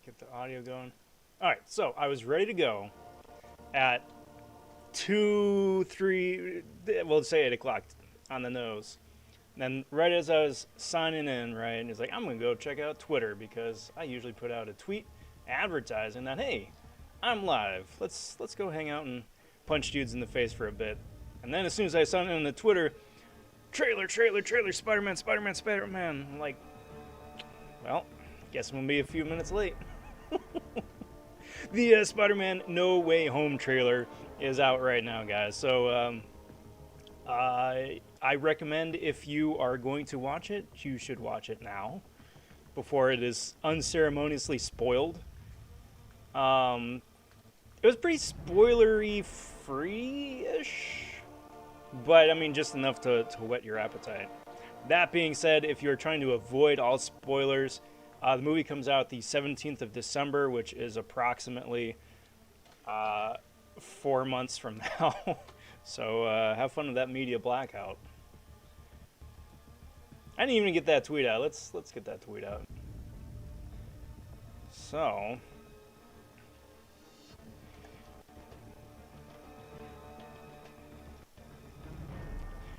Get the audio going. All right, so I was ready to go at 2, 3, well, let's say 8 o'clock on the nose. And then right as I was signing in, right, and he's like, I'm going to go check out Twitter because I usually put out a tweet advertising that, hey, I'm live. Let's go hang out and punch dudes in the face for a bit. And then as soon as I signed in on the Twitter, trailer, Spider-Man. I'm like, well, guess I'm going to be a few minutes late. The Spider-Man No Way Home trailer is out right now, guys. So I recommend if you are going to watch it, you should watch it now before it is unceremoniously spoiled. It was pretty spoilery free-ish, but I mean just enough to whet your appetite. That being said, if you're trying to avoid all spoilers, the movie comes out the 17th of December, which is approximately 4 months from now. So have fun with that media blackout. I didn't even get that tweet out. Let's get that tweet out. So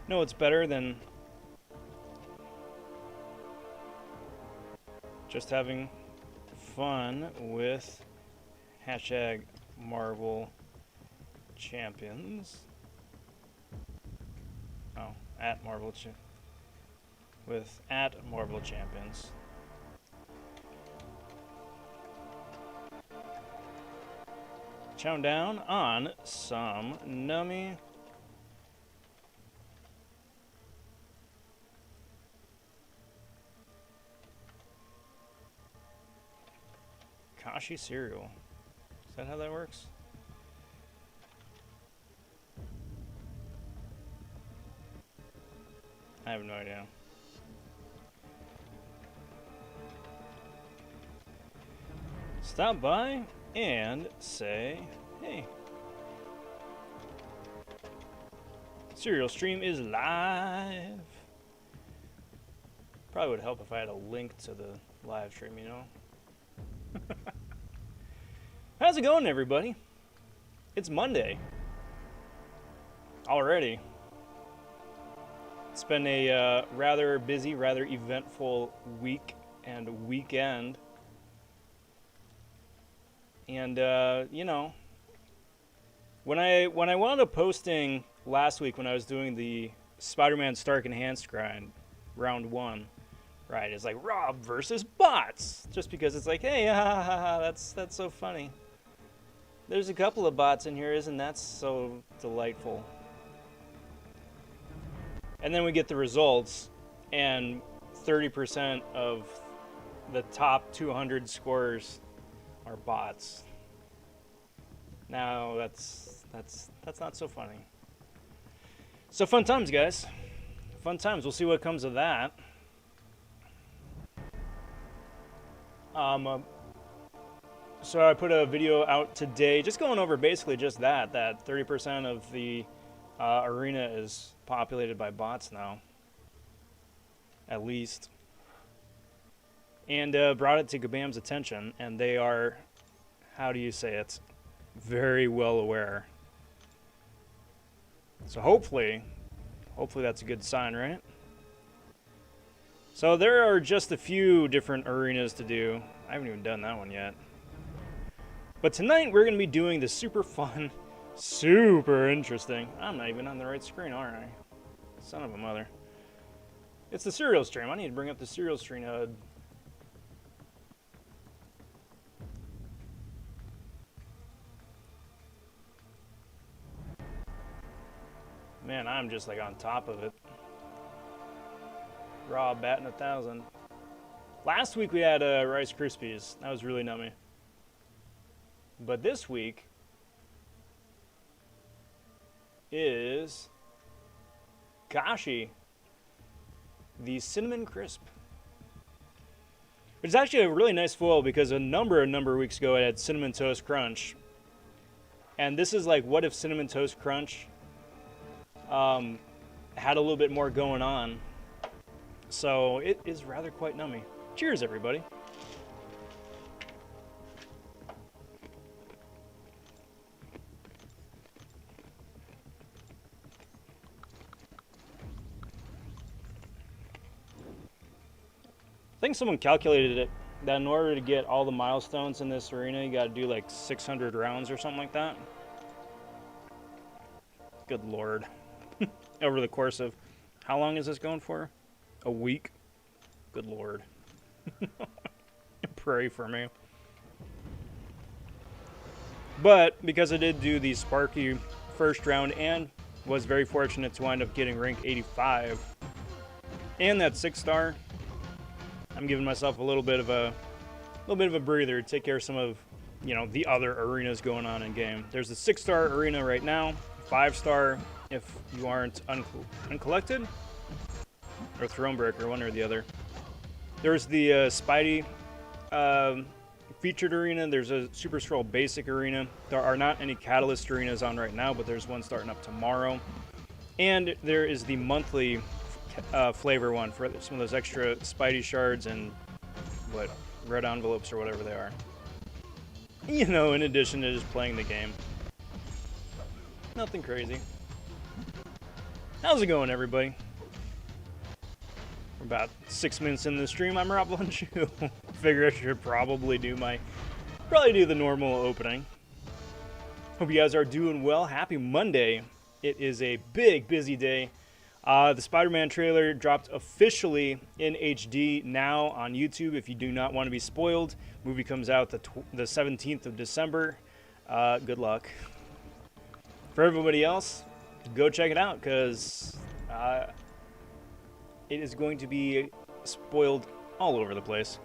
no, it's better than just having fun with hashtag Marvel Champions. Oh, at Marvel with at Marvel Champions. Chowing down on some nummy kashi cereal. Is that how that works? I have no idea. Stop by and say, hey, Serial Stream is live. Probably would help if I had a link to the live stream, you know? How's it going, everybody? It's Monday already. It's been a rather busy, rather eventful week and weekend. And, you know, when I wound up posting last week when I was doing the Spider-Man Stark Enhanced grind, round 1, right, it's like Rob versus bots. Just because it's like, hey, that's so funny. There's a couple of bots in here, isn't that so delightful? And then we get the results, and 30% of the top 200 scorers are bots. Now that's not so funny. So fun times, guys. Fun times. We'll see what comes of that. So I put a video out today, just going over basically just that 30% of the arena is populated by bots now, at least. And brought it to Kabam's attention, and they are, how do you say it, very well aware. So hopefully that's a good sign, right? So there are just a few different arenas to do. I haven't even done that one yet. But tonight we're going to be doing the super fun, super interesting. I'm not even on the right screen, aren't I? Son of a mother. It's the Serial Stream. I need to bring up the Serial Stream HUD. Man, I'm just like on top of it. Raw batting 1,000. Last week we had Rice Krispies. That was really nummy. But this week is Kashi, the Cinnamon Crisp. It's actually a really nice foil because a number of weeks ago I had Cinnamon Toast Crunch. And this is like, what if Cinnamon Toast Crunch had a little bit more going on. So it is rather quite nummy. Cheers, everybody. think someone calculated it that in order to get all the milestones in this arena, you got to do like 600 rounds or something like that. Good lord. Over the course of, how long is this going for? A week? Good lord. Pray for me. But because I did do the Sparky first round and was very fortunate to wind up getting rank 85 and that 6-star, I'm giving myself a little bit of a breather to take care of some of, you know, the other arenas going on in game. There's a 6-star arena right now, 5-star if you aren't uncollected or Thronebreaker, one or the other. There's the Spidey featured arena. There's a Super Stroll basic arena. There are not any Catalyst arenas on right now, but there's one starting up tomorrow. And there is the monthly flavor one for some of those extra Spidey shards and what, red envelopes or whatever they are. You know, in addition to just playing the game. Nothing crazy. How's it going, everybody? We're about 6 minutes into the stream. I'm Rob vonShoe. Figure I should probably do the normal opening. Hope you guys are doing well. Happy Monday. It is a big, busy day. The Spider-Man trailer dropped officially in HD now on YouTube. If you do not want to be spoiled, movie comes out the 17th of December. Good luck. For everybody else, go check it out because it is going to be spoiled all over the place.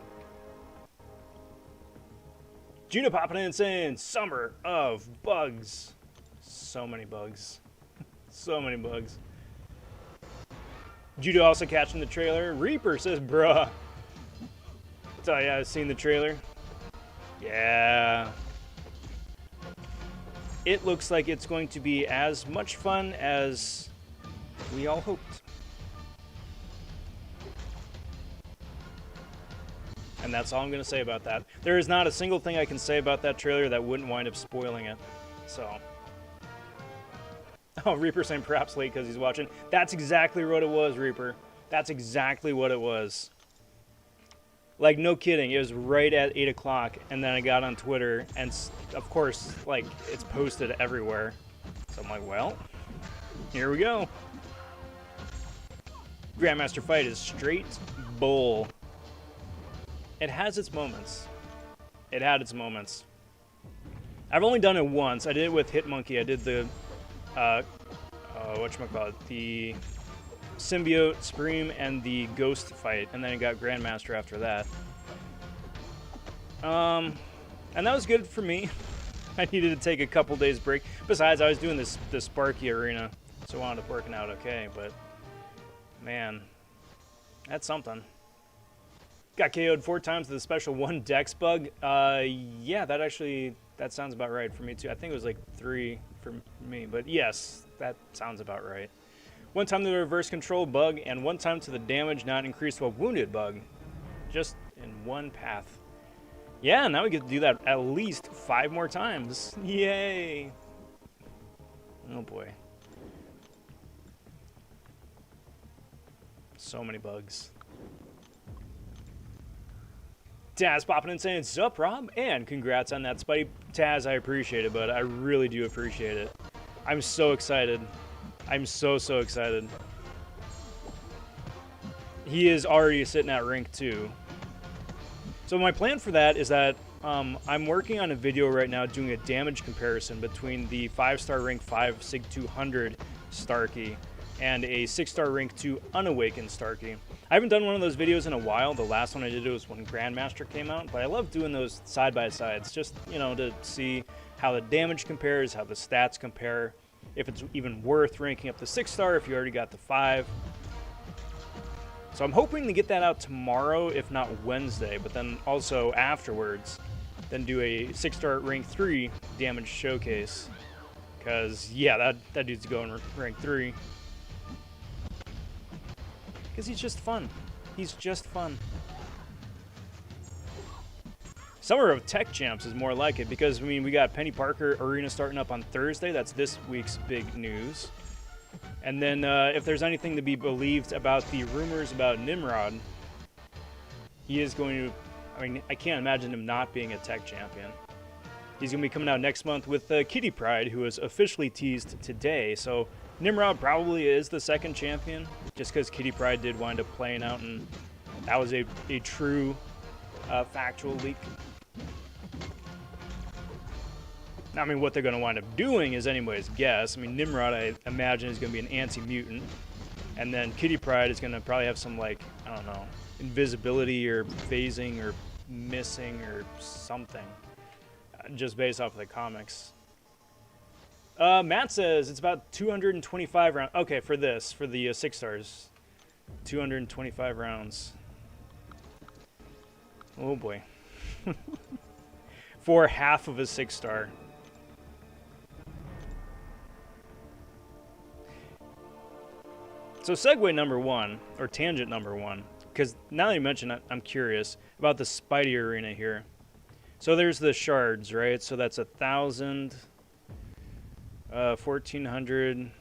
Gina popping in saying, Summer of Bugs. So many bugs. So many bugs. Judo also catching the trailer. Reaper says, bruh. So yeah, I've seen the trailer. Yeah. It looks like it's going to be as much fun as we all hoped. And that's all I'm going to say about that. There is not a single thing I can say about that trailer that wouldn't wind up spoiling it. So. Oh, Reaper saying perhaps late because he's watching. That's exactly what it was, Reaper. That's exactly what it was. Like, no kidding. It was right at 8 o'clock, and then I got on Twitter, and of course, like, it's posted everywhere. So I'm like, well, here we go. Grandmaster Fight is straight bull. It has its moments. It had its moments. I've only done it once. I did it with Hitmonkey. I did the, whatchamacallit, the Symbiote, Scream, and the Ghost fight, and then I got Grandmaster after that. And that was good for me. I needed to take a couple days break. Besides, I was doing this Sparky arena, so it wound up working out okay, but man, that's something. Got KO'd 4 times with a special 1 dex bug. Yeah, that sounds about right for me too. I think it was like 3 for me, but yes, that sounds about right. 1 time to the reverse control bug, and 1 time to the damage not increased while wounded bug. Just in 1 path. Yeah, now we get to do that at least 5 more times. Yay! Oh boy. So many bugs. Taz popping in saying, sup, Rob? And congrats on that, Spidey. Taz, I appreciate it, but I really do appreciate it. I'm so excited. I'm so excited. He is already sitting at rank 2. So my plan for that is that I'm working on a video right now doing a damage comparison between the 5-star rank 5 Sig 200 Starkey and a 6-star rank 2 Unawakened Starkey. I haven't done one of those videos in a while. The last one I did was when Grandmaster came out, but I love doing those side-by-sides, just, you know, to see how the damage compares, how the stats compare, if it's even worth ranking up the 6-star if you already got the 5. So I'm hoping to get that out tomorrow, if not Wednesday, but then also afterwards, then do a 6-star rank 3 damage showcase. Because, yeah, that dude's going rank 3. Because he's just fun. He's just fun. Summer of Tech Champs is more like it because, I mean, we got Penny Parker Arena starting up on Thursday. That's this week's big news. And then if there's anything to be believed about the rumors about Nimrod, he is going to, I mean, I can't imagine him not being a tech champion. He's going to be coming out next month with Kitty Pryde, who was officially teased today. So Nimrod probably is the second champion, just because Kitty Pryde did wind up playing out, and that was a true factual leak. I mean, what they're going to wind up doing is anybody's guess. I mean, Nimrod, I imagine, is going to be an anti-mutant. And then Kitty Pryde is going to probably have some, like, I don't know, invisibility or phasing or missing or something. Just based off of the comics. Matt says it's about 225 rounds. Okay, for this, for the 6 stars. 225 rounds. Oh boy. For half of a 6 star. So segue number 1, or tangent number 1, because now that you mention it, I'm curious about the Spidey arena here. So there's the shards, right? So that's 1,000, 1,400,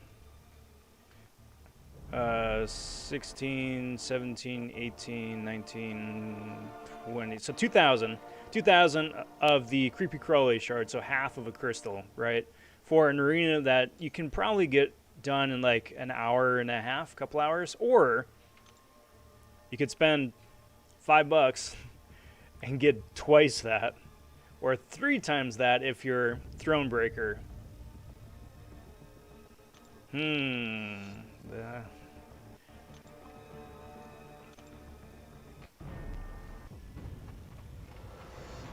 16, 17, 18, 19, 20. So 2,000. 2,000 of the creepy crawly shards, so half of a crystal, right? For an arena that you can probably get done in like an hour and a half, couple hours, or you could spend $5 and get twice that, or 3 times that if you're Thronebreaker.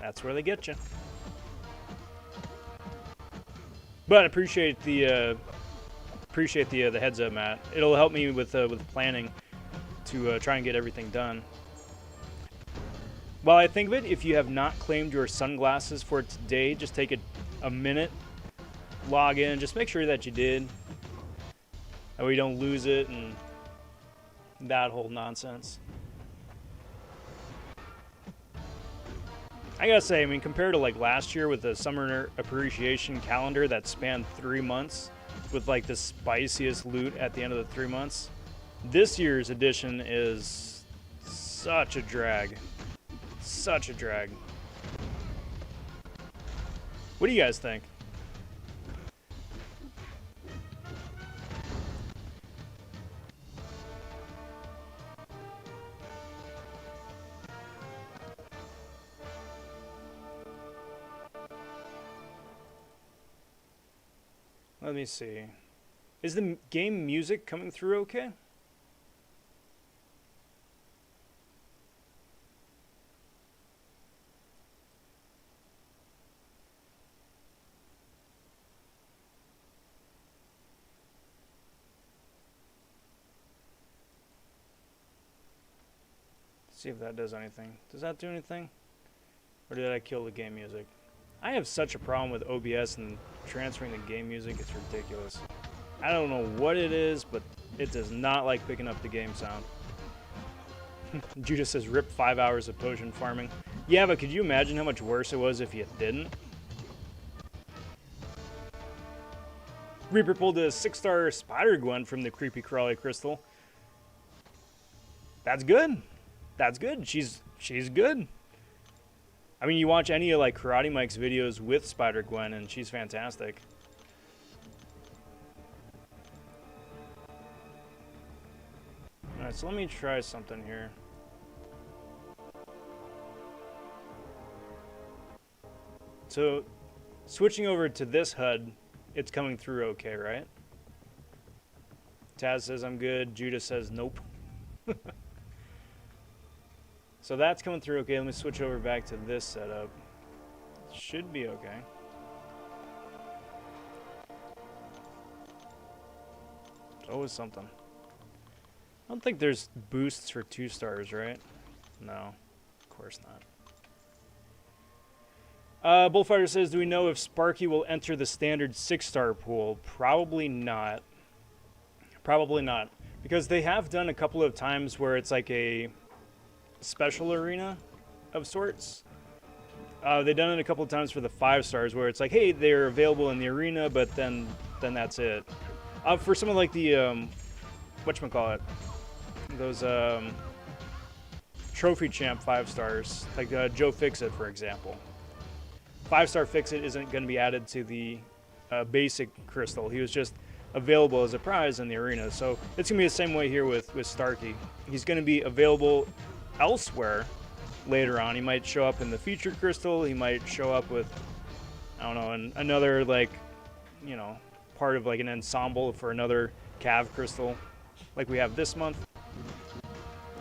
That's where they get you. But I appreciate the heads up, Matt. It'll help me with planning to try and get everything done. While I think of it, if you have not claimed your sunglasses for today, just take a minute, log in, just make sure that you did. That way you don't lose it and that whole nonsense. I gotta say, I mean, compared to like last year with the Summer Appreciation calendar that spanned 3 months, with like the spiciest loot at the end of the 3 months, this year's edition is such a drag. Such a drag. What do you guys think? Let me see. Is the game music coming through okay? See if that does anything. Does that do anything? Or did I kill the game music? I have such a problem with OBS and transferring the game music, it's ridiculous. I don't know what it is, but it does not like picking up the game sound. Judah says, rip 5 hours of potion farming. Yeah, but could you imagine how much worse it was if you didn't? Reaper pulled a 6-star Spider-Gwen from the Creepy Crawly Crystal. That's good. That's good. She's good. I mean, you watch any of like Karate Mike's videos with Spider-Gwen, and she's fantastic. Alright, so let me try something here. So, switching over to this HUD, it's coming through okay, right? Taz says I'm good. Judah says nope. So that's coming through okay. Let me switch over back to this setup. Should be okay. It's always something. I don't think there's boosts for 2 stars, right? No, of course not. Bullfighter says, do we know if Sparky will enter the standard 6-star pool? Probably not. Probably not. Because they have done a couple of times where it's like a special arena of sorts. They've done it a couple of times for the 5 stars where it's like, hey, they're available in the arena, but then that's it. For some of like the whatchamacallit, those trophy champ 5 stars, like Joe Fixit, for example. 5-star Fixit isn't going to be added to the basic crystal. He was just available as a prize in the arena. So it's going to be the same way here with Starkey. He's going to be available elsewhere later on. He might show up in the featured crystal. He might show up with, I don't know, another, like, you know, part of like an ensemble for another Cav crystal like we have this month.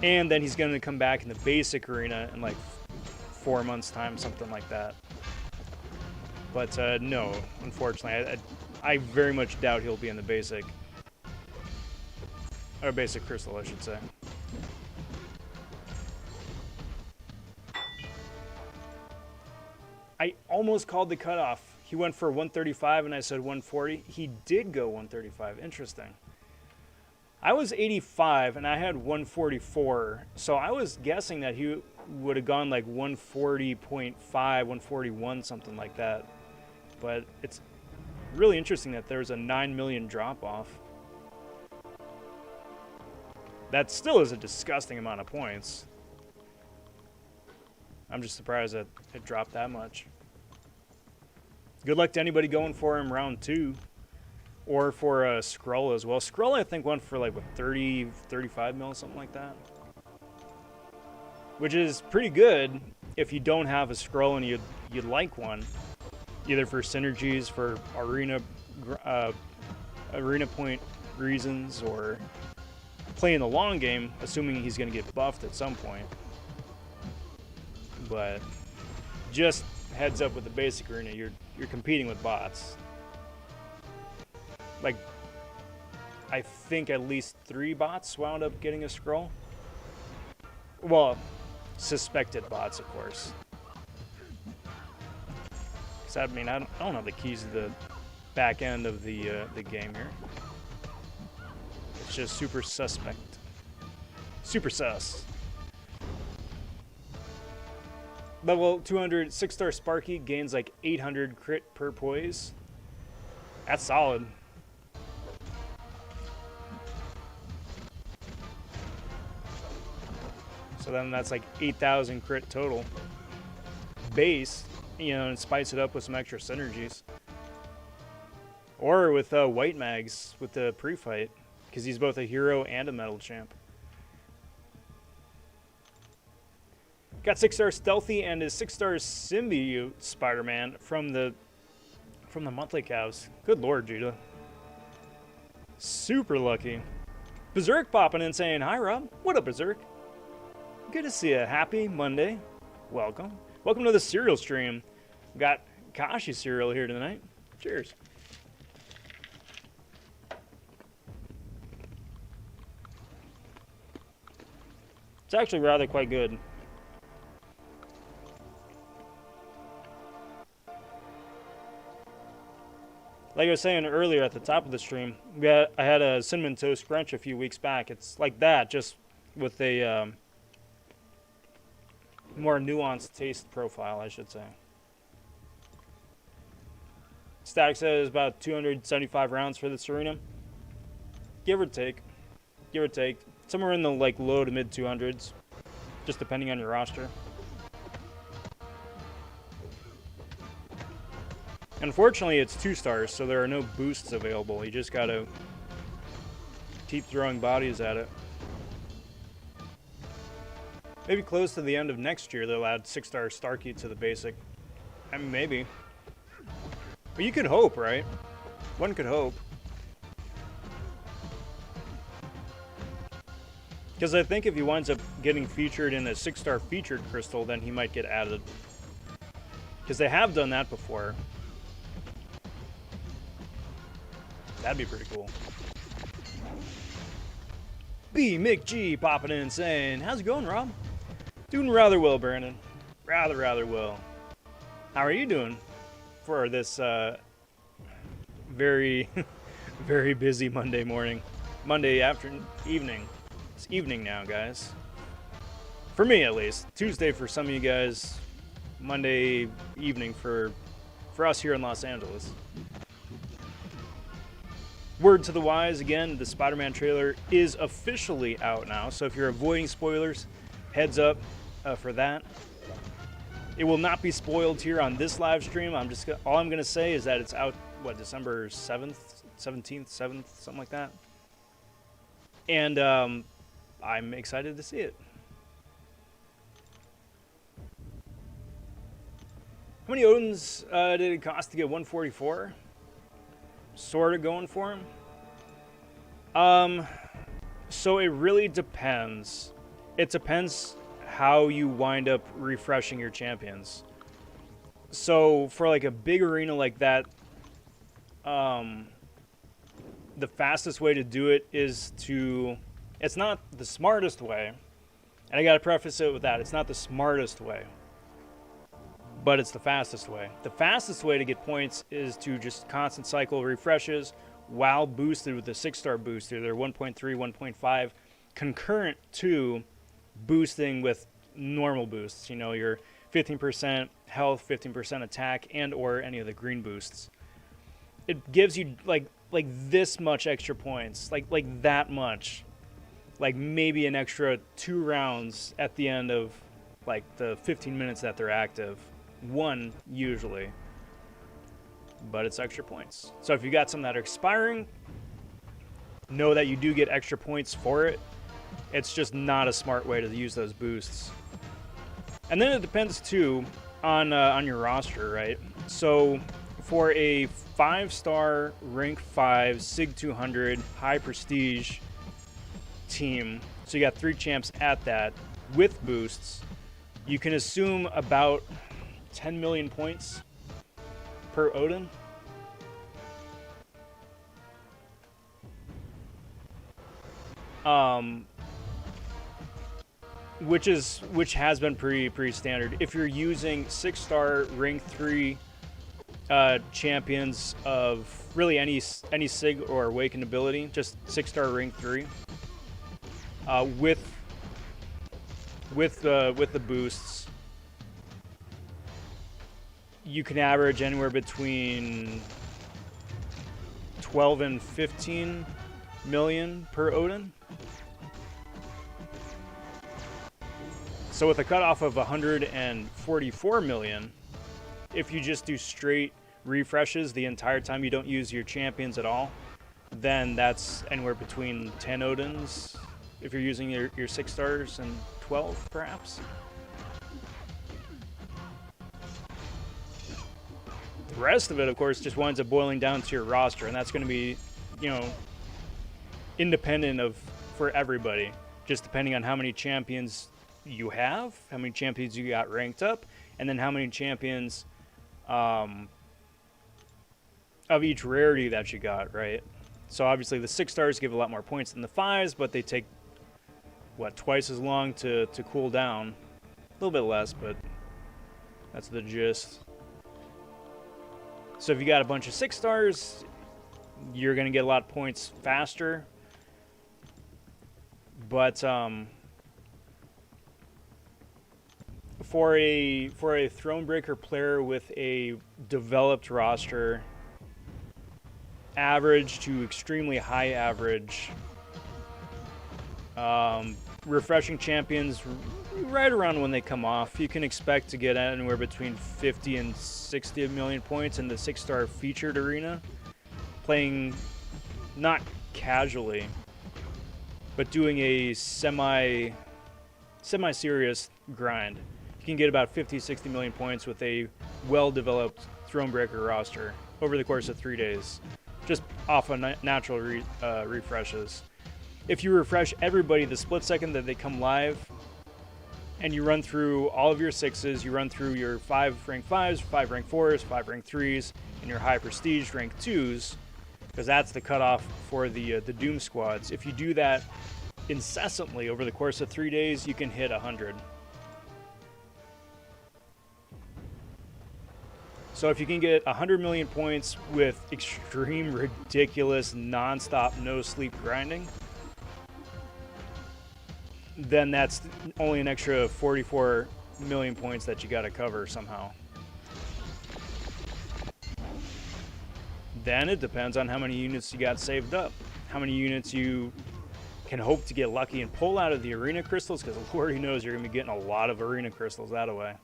And then he's going to come back in the basic arena in like 4 months' time, something like that. But no, unfortunately, I very much doubt he'll be in the basic. Or basic crystal, I should say. I almost called the cutoff. He went for 135 and I said 140. He did go 135. Interesting. I was 85 and I had 144. So I was guessing that he would have gone like 140.5, 141, something like that. But it's really interesting that there's a 9 million drop off. That still is a disgusting amount of points. I'm just surprised that it dropped that much. Good luck to anybody going for him round 2. Or for Skrull as well. Skrull, I think, went for like, what, 30, 35 mil, something like that. Which is pretty good if you don't have a Skrull and you'd like one. Either for synergies, for arena point reasons, or playing the long game, assuming he's going to get buffed at some point. But just heads up with the basic arena, you're competing with bots. Like, I think at least 3 bots wound up getting a scroll. Well, suspected bots, of course. Because I mean, I don't have the keys to the back end of the game here. It's just super suspect. Super sus. Level 200, 6-star Sparky gains like 800 crit per poise. That's solid. So then that's like 8,000 crit total. Base, you know, and spice it up with some extra synergies. Or with White Mags with the pre-fight, because he's both a hero and a metal champ. Got 6-star Stealthy and his 6-star Symbiote Spider-Man from the monthly Cavs. Good lord, Judah. Super lucky. Berserk popping in saying, hi, Rob. What up, Berserk? Good to see you. Happy Monday. Welcome. Welcome to the cereal stream. Got Kashi cereal here tonight. Cheers. It's actually rather quite good. Like I was saying earlier at the top of the stream, I had a Cinnamon Toast Crunch a few weeks back. It's like that, just with a more nuanced taste profile, I should say. Static says about 275 rounds for this arena. Give or take. Give or take. Somewhere in the like low to mid 200s, just depending on your roster. Unfortunately, it's 2 stars, so there are no boosts available. You just gotta keep throwing bodies at it. Maybe close to the end of next year, they'll add 6-star Starkey to the basic. I mean, maybe. But you could hope, right? One could hope. Because I think if he winds up getting featured in a 6-star featured crystal, then he might get added. Because they have done that before. That'd be pretty cool. B McG popping in saying, how's it going, Rob? Doing rather well, Brandon. Rather well. How are you doing for this very, very busy Monday morning? Monday afternoon, evening. It's evening now, guys. For me, at least. Tuesday for some of you guys. Monday evening for us here in Los Angeles. Word to the wise, again, the Spider-Man trailer is officially out now, so if you're avoiding spoilers, heads up for that. It will not be spoiled here on this live stream. All I'm gonna say is that it's out, what, December 7th, 17th, 7th, something like that. And I'm excited to see it. How many Odins did it cost to get 144? Sort of going for him. So it really depends. It depends how you wind up refreshing your champions. So for like a big arena like that, the fastest way to do it is to... It's not the smartest way. And I gotta preface it with that. It's not the smartest way. But it's the fastest way. The fastest way to get points is to just constant cycle refreshes while boosted with the 6-star booster. They're 1.3, 1.5, concurrent to boosting with normal boosts. You know, your 15% health, 15% attack, and or any of the green boosts. It gives you like this much extra points, like that much. Like maybe an extra 2 rounds at the end of like the 15 minutes that they're active. 1 usually. But it's extra points. So if you got some that are expiring, know that you do get extra points for it. It's just not a smart way to use those boosts. And then it depends too on your roster, right? So for a 5-star rank 5 Sig 200 high prestige team, so you got 3 champs at that with boosts, you can assume about 10 million points per Odin. Which has been pretty standard. If you're using 6-star rank 3 champions of really any Sig or Awakened ability, just 6-star rank 3, with the boosts, you can average anywhere between 12 and 15 million per Odin. So with a cutoff of 144 million, if you just do straight refreshes the entire time, you don't use your champions at all, then that's anywhere between 10 Odins if you're using your 6 stars and 12 perhaps. The rest of it, of course, just winds up boiling down to your roster, and that's going to be, you know, independent for everybody, just depending on how many champions you have, how many champions you got ranked up, and then how many champions of each rarity that you got, right? So obviously the 6 stars give a lot more points than the 5s, but they take, what, twice as long to cool down. A little bit less, but that's the gist. So if you got a bunch of 6 stars, you're going to get a lot of points faster. But for a Thronebreaker player with a developed roster, average to extremely high average, refreshing champions right around when they come off, you can expect to get anywhere between 50 and 60 million points in the 6-star featured arena, playing not casually, but doing a semi-serious grind. You can get about 50-60 million points with a well-developed Thronebreaker roster over the course of 3 days, just off of natural refreshes. If you refresh everybody the split second that they come live, and you run through all of your 6s, you run through your 5 rank 5s, 5 rank 4s, 5 rank 3s, and your high prestige rank 2s, because that's the cutoff for the Doom squads. If you do that incessantly over the course of 3 days, you can hit 100. So if you can get 100 million points with extreme, ridiculous, non-stop, no-sleep grinding, then that's only an extra 44 million points that you got to cover somehow. Then it depends on how many units you got saved up, how many units you can hope to get lucky and pull out of the arena crystals, because Lord knows you're going to be getting a lot of arena crystals that way.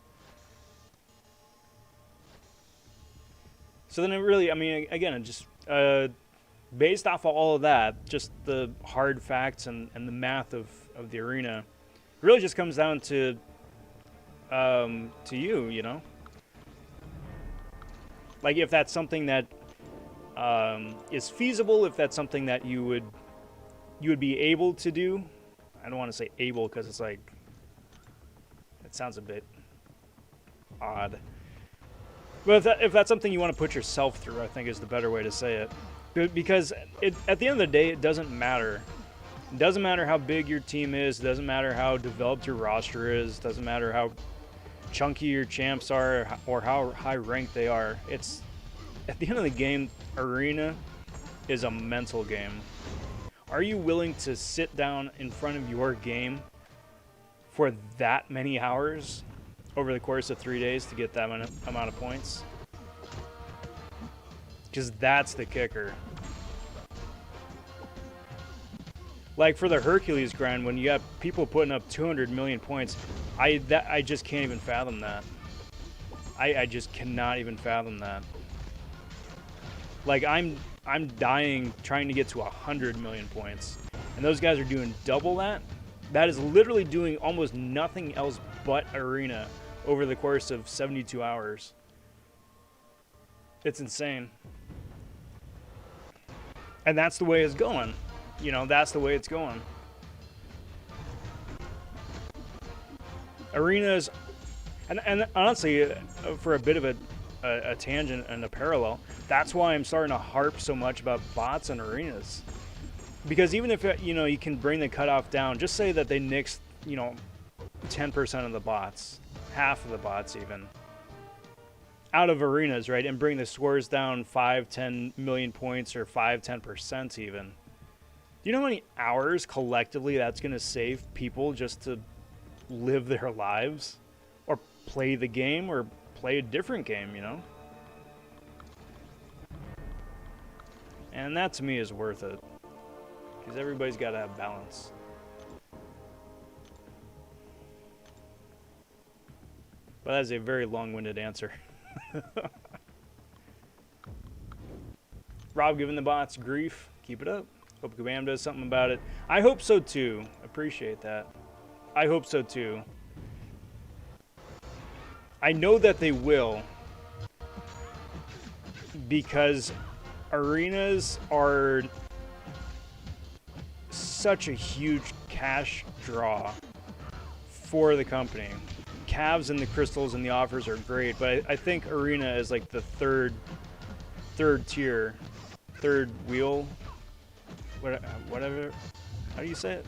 So then it really, I mean, again, just based off of all of that, just the hard facts and the math of the arena, it really just comes down to you, you know? Like, if that's something that is feasible, if that's something that you would be able to do. I don't want to say able because it's like, it sounds a bit odd. But if that's something you want to put yourself through, I think is the better way to say it. Because at the end of the day, it doesn't matter. It doesn't matter how big your team is. It doesn't matter how developed your roster is. It doesn't matter how chunky your champs are or how high ranked they are. It's, at the end of the game, arena is a mental game. Are you willing to sit down in front of your game for that many hours over the course of 3 days to get that amount of points? Because that's the kicker. Like for the Hercules grind, when you got people putting up 200 million points, I just can't even fathom that. I just cannot even fathom that. Like I'm dying trying to get to 100 million points, and those guys are doing double that. That is literally doing almost nothing else but arena over the course of 72 hours. It's insane. And that's the way it's going. You know, that's the way it's going. Arenas, and honestly, for a bit of a tangent and a parallel, that's why I'm starting to harp so much about bots and arenas. Because even if, you know, you can bring the cutoff down, just say that they nixed, you know, 10% of the bots, half of the bots even, out of arenas, right, and bring the scores down 5-10 million points or 5-10% even. Do you know how many hours collectively that's going to save people just to live their lives or play the game or play a different game, you know? And that to me is worth it, because everybody's got to have balance. But that is a very long-winded answer. Rob giving the bots grief. Keep it up. Hope Kabam does something about it. I hope so too. Appreciate that. I hope so too. I know that they will, because arenas are such a huge cash draw for the company. Calves and the crystals and the offers are great, but I think arena is like the third tier, third wheel, whatever. How do you say it?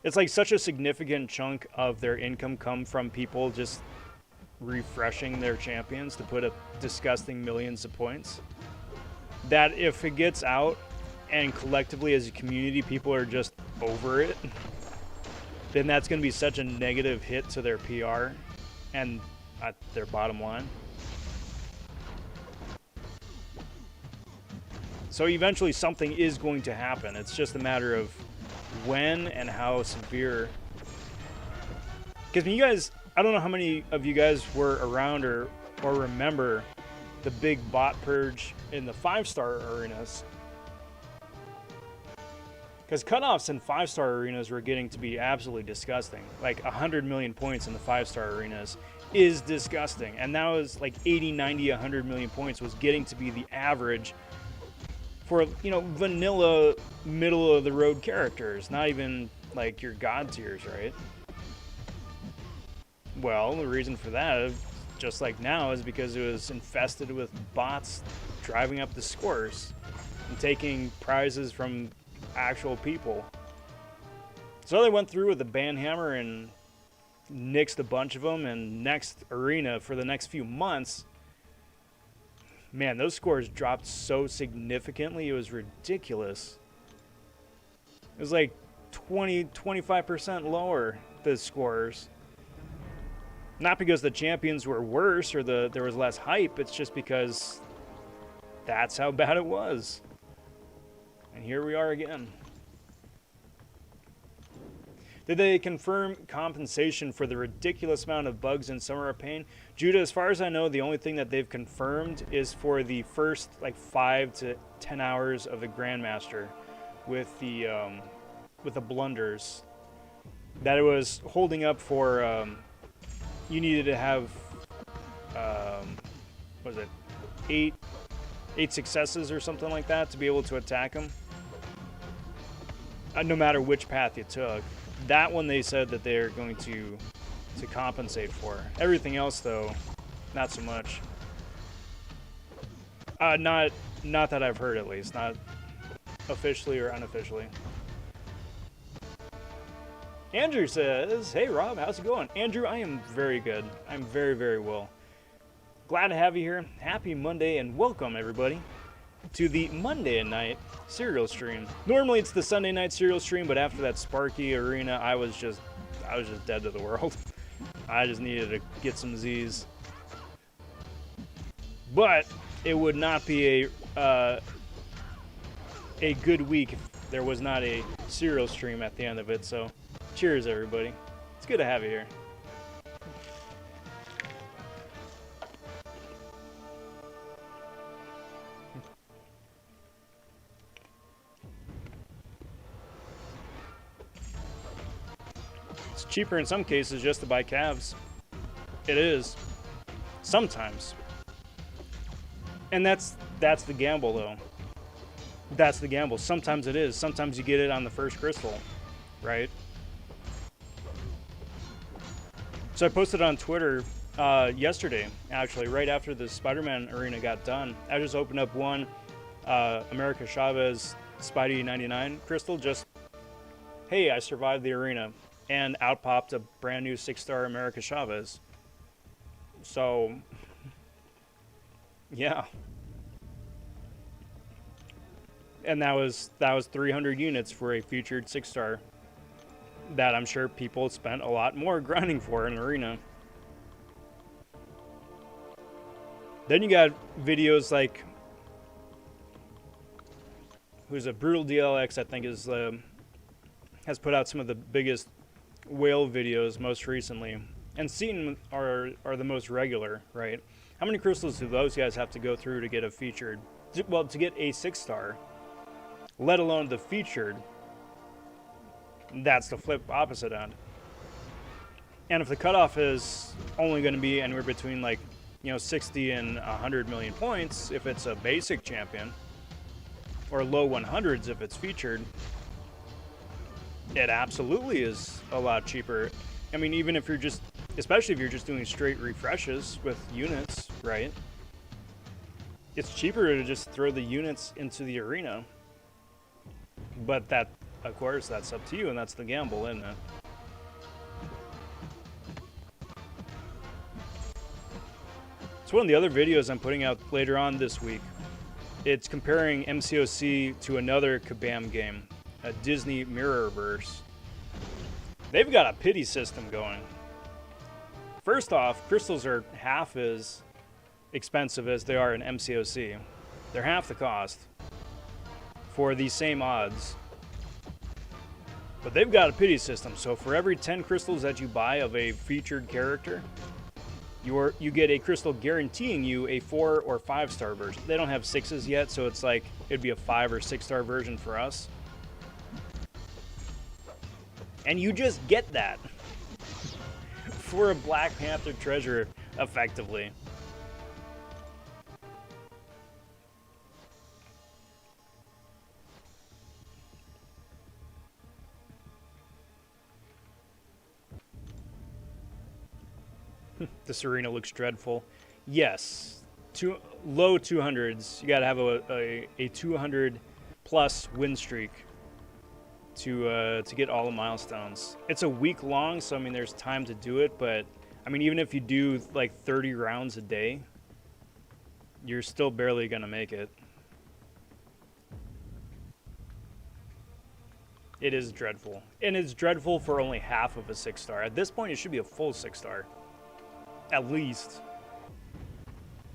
It's like such a significant chunk of their income come from people just refreshing their champions to put up disgusting millions of points, that if it gets out and collectively as a community people are just over it, then that's going to be such a negative hit to their PR and their bottom line. So eventually something is going to happen. It's just a matter of when and how severe. Because you guys, I don't know how many of you guys were around or remember the big bot purge in the 5-star arenas. Because cutoffs in 5-star arenas were getting to be absolutely disgusting. Like 100 million points in the 5-star arenas is disgusting. And that was like 80, 90, 100 million points was getting to be the average for, you know, vanilla, middle-of-the-road characters. Not even like your god tiers, right? Well, the reason for that, just like now, is because it was infested with bots driving up the scores and taking prizes from actual people. So they went through with the banhammer and nixed a bunch of them, and next arena for the next few months, man, those scores dropped so significantly, it was ridiculous. It was like 20-25% lower, the scores. Not because the champions were worse or there was less hype, it's just because that's how bad it was. And here we are again. Did they confirm compensation for the ridiculous amount of bugs in Summer of Pain? Judah, as far as I know, the only thing that they've confirmed is for the first like 5 to 10 hours of the Grandmaster with the blunders. That it was holding up for, you needed to have, what was it, 8 successes or something like that to be able to attack them. No matter which path you took. That one they said that they're going to compensate for. Everything else, though, not so much. Not that I've heard, at least. Not officially or unofficially. Andrew says, hey, Rob, how's it going? Andrew, I am very good. I'm very, very well. Glad to have you here. Happy Monday, and welcome, everybody, to the Monday night serial stream. Normally it's the Sunday night serial stream, but after that Sparky arena, I was just dead to the world. I just needed to get some Z's. But it would not be a good week if there was not a serial stream at the end of it. So, cheers, everybody. It's good to have you here. Cheaper in some cases just to buy calves. It is. Sometimes. And that's the gamble, though. That's the gamble. Sometimes it is. Sometimes you get it on the first crystal, right? So I posted on Twitter yesterday, actually, right after the Spider-Man arena got done. I just opened up one America Chavez Spidey 99 crystal. Just, hey, I survived the arena. And out popped a brand new 6-star America Chavez. So, yeah. And that was 300 units for a featured 6-star that I'm sure people spent a lot more grinding for in arena. Then you got videos like, who's a Brutal DLX, I think has put out some of the biggest whale videos most recently, and Seaton are the most regular, right? How many crystals do those guys have to go through to get a featured, well, to get a 6-star, let alone the featured? That's the flip opposite end. And if the cutoff is only going to be anywhere between, like, 60 and 100 million points if it's a basic champion, or low 100s if it's featured, it absolutely is a lot cheaper. I mean, even if you're just, especially if you're just doing straight refreshes with units, right? It's cheaper to just throw the units into the arena. But that, of course, that's up to you, and that's the gamble, isn't it? It's one of the other videos I'm putting out later on this week. It's comparing MCoC to another Kabam game, a Disney Mirrorverse. They've got a pity system going. First off, crystals are half as expensive as they are in MCoC. They're half the cost for the same odds. But they've got a pity system, so for every 10 crystals that you buy of a featured character, you get a crystal guaranteeing you a 4 or 5-star version. They don't have 6s yet, so it's like it'd be a 5 or 6-star version for us. And you just get that for a Black Panther treasure, effectively. This arena looks dreadful. Yes, low 200s. You got to have a 200 plus win streak to get all the milestones. It's a week long, so I mean there's time to do it, but I mean even if you do like 30 rounds a day, you're still barely gonna make it. It is dreadful, and it's dreadful for only half of a 6-star. At this point, it should be a full 6-star, at least.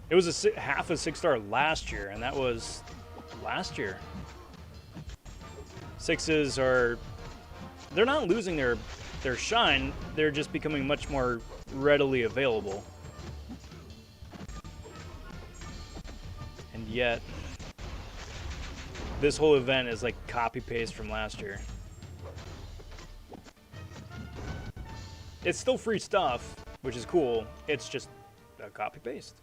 It was half a 6-star last year, and that was last year. 6s are, they're not losing their shine, they're just becoming much more readily available. And yet, this whole event is like copy-paste from last year. It's still free stuff, which is cool. It's just a copy-paste.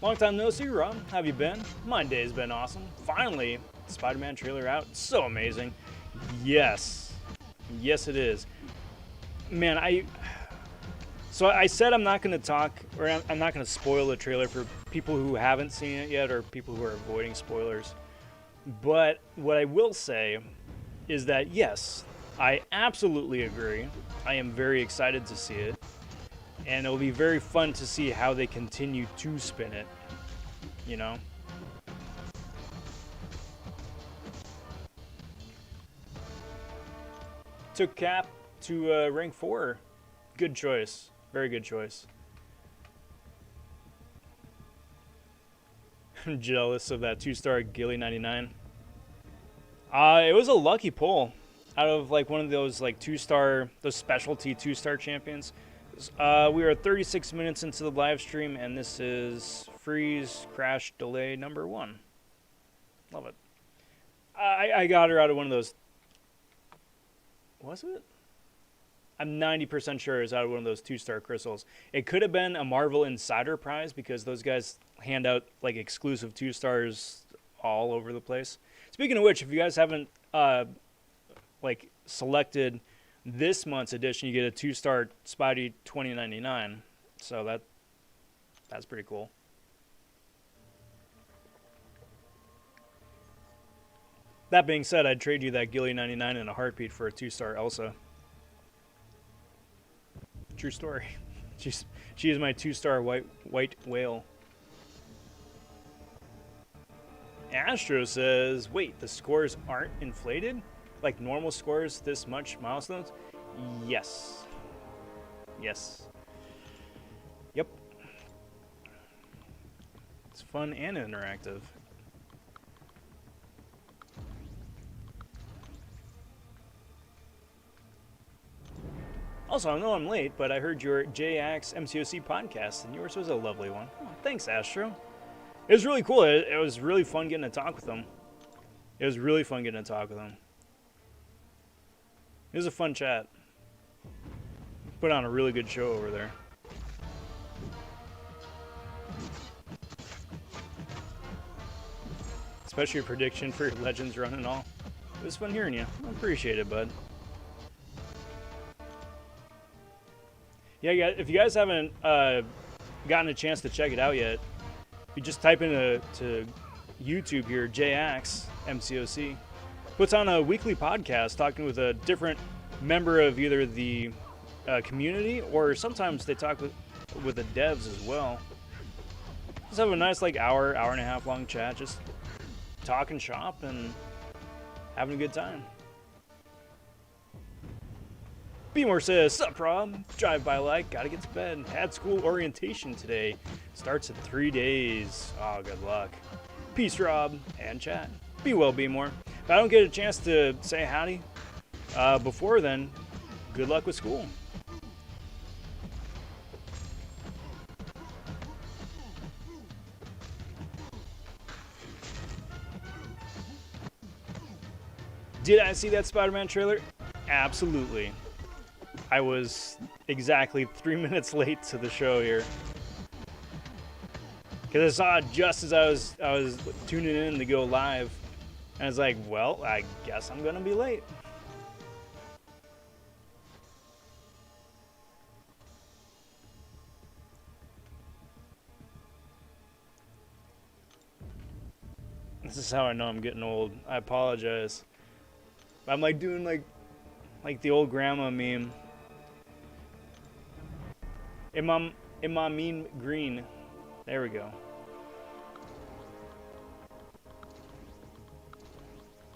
Long time no see, Rob. How have you been? My day's been awesome. Finally, Spider-Man trailer out. So amazing. Yes. Yes, it is. Man, So I said I'm not going to talk, or I'm not going to spoil the trailer for people who haven't seen it yet or people who are avoiding spoilers. But what I will say is that, yes, I absolutely agree. I am very excited to see it. And it'll be very fun to see how they continue to spin it, you know? Took Cap to rank 4. Good choice. Very good choice. I'm jealous of that 2-star Gilly 99. It was a lucky pull out of like one of those like 2-star, those specialty 2-star champions. We are 36 minutes into the live stream, and this is freeze crash delay number 1. Love it. I got her out of one of those. Was it? I'm 90% sure it's out of one of those 2-star crystals. It could have been a Marvel Insider prize because those guys hand out like exclusive 2-stars all over the place. Speaking of which, if you guys haven't like selected this month's edition, you get a 2-star Spidey 2099. So that's pretty cool. That being said, I'd trade you that Gilly 99 in a heartbeat for a 2-star Elsa. True story. She is my 2-star white whale. Astro says, wait, the scores aren't inflated? Like normal scores this much milestones? Yes. Yes. Yep. It's fun and interactive. Also, I know I'm late, but I heard your JAX MCoC podcast, and yours was a lovely one. Oh, thanks, Astro. It was really cool. It was really fun getting to talk with them. It was really fun getting to talk with them. It was a fun chat. Put on a really good show over there. Especially your prediction for your Legends run and all. It was fun hearing you. I appreciate it, bud. Yeah, if you guys haven't gotten a chance to check it out yet, you just type into YouTube here, JAX MCoC. Puts on a weekly podcast talking with a different member of either the community, or sometimes they talk with the devs as well. Just have a nice like hour and a half long chat, just talking shop and having a good time. Beemore says, sup Rob, drive by like, gotta get to bed. Had school orientation today. Starts in 3 days. Oh, good luck. Peace, Rob, and chat. Be well, Beemore. If I don't get a chance to say howdy before then, good luck with school. Did I see that Spider-Man trailer? Absolutely. I was exactly 3 minutes late to the show here. Because I saw it just as I was tuning in to go live. And I was like, well, I guess I'm going to be late. This is how I know I'm getting old. I apologize. I'm like doing like the old grandma meme. Imam Green. There we go.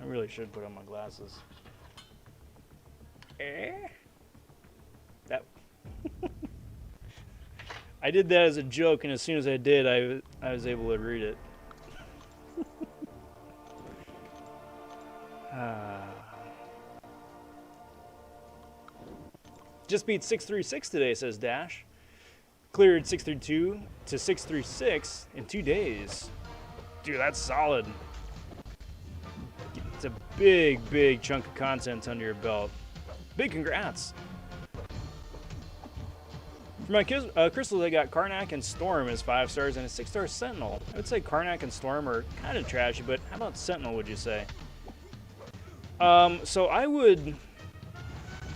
I really should put on my glasses. That I did that as a joke, and as soon as I did, I was able to read it. Just beat 636 today, says Dash. Cleared 632 to 636 in 2 days. Dude, that's solid. It's a big, big chunk of content under your belt. Big congrats. For my crystals, I got Karnak and Storm as 5 stars and a 6-star Sentinel. I would say Karnak and Storm are kind of trashy, but how about Sentinel, would you say? So I would...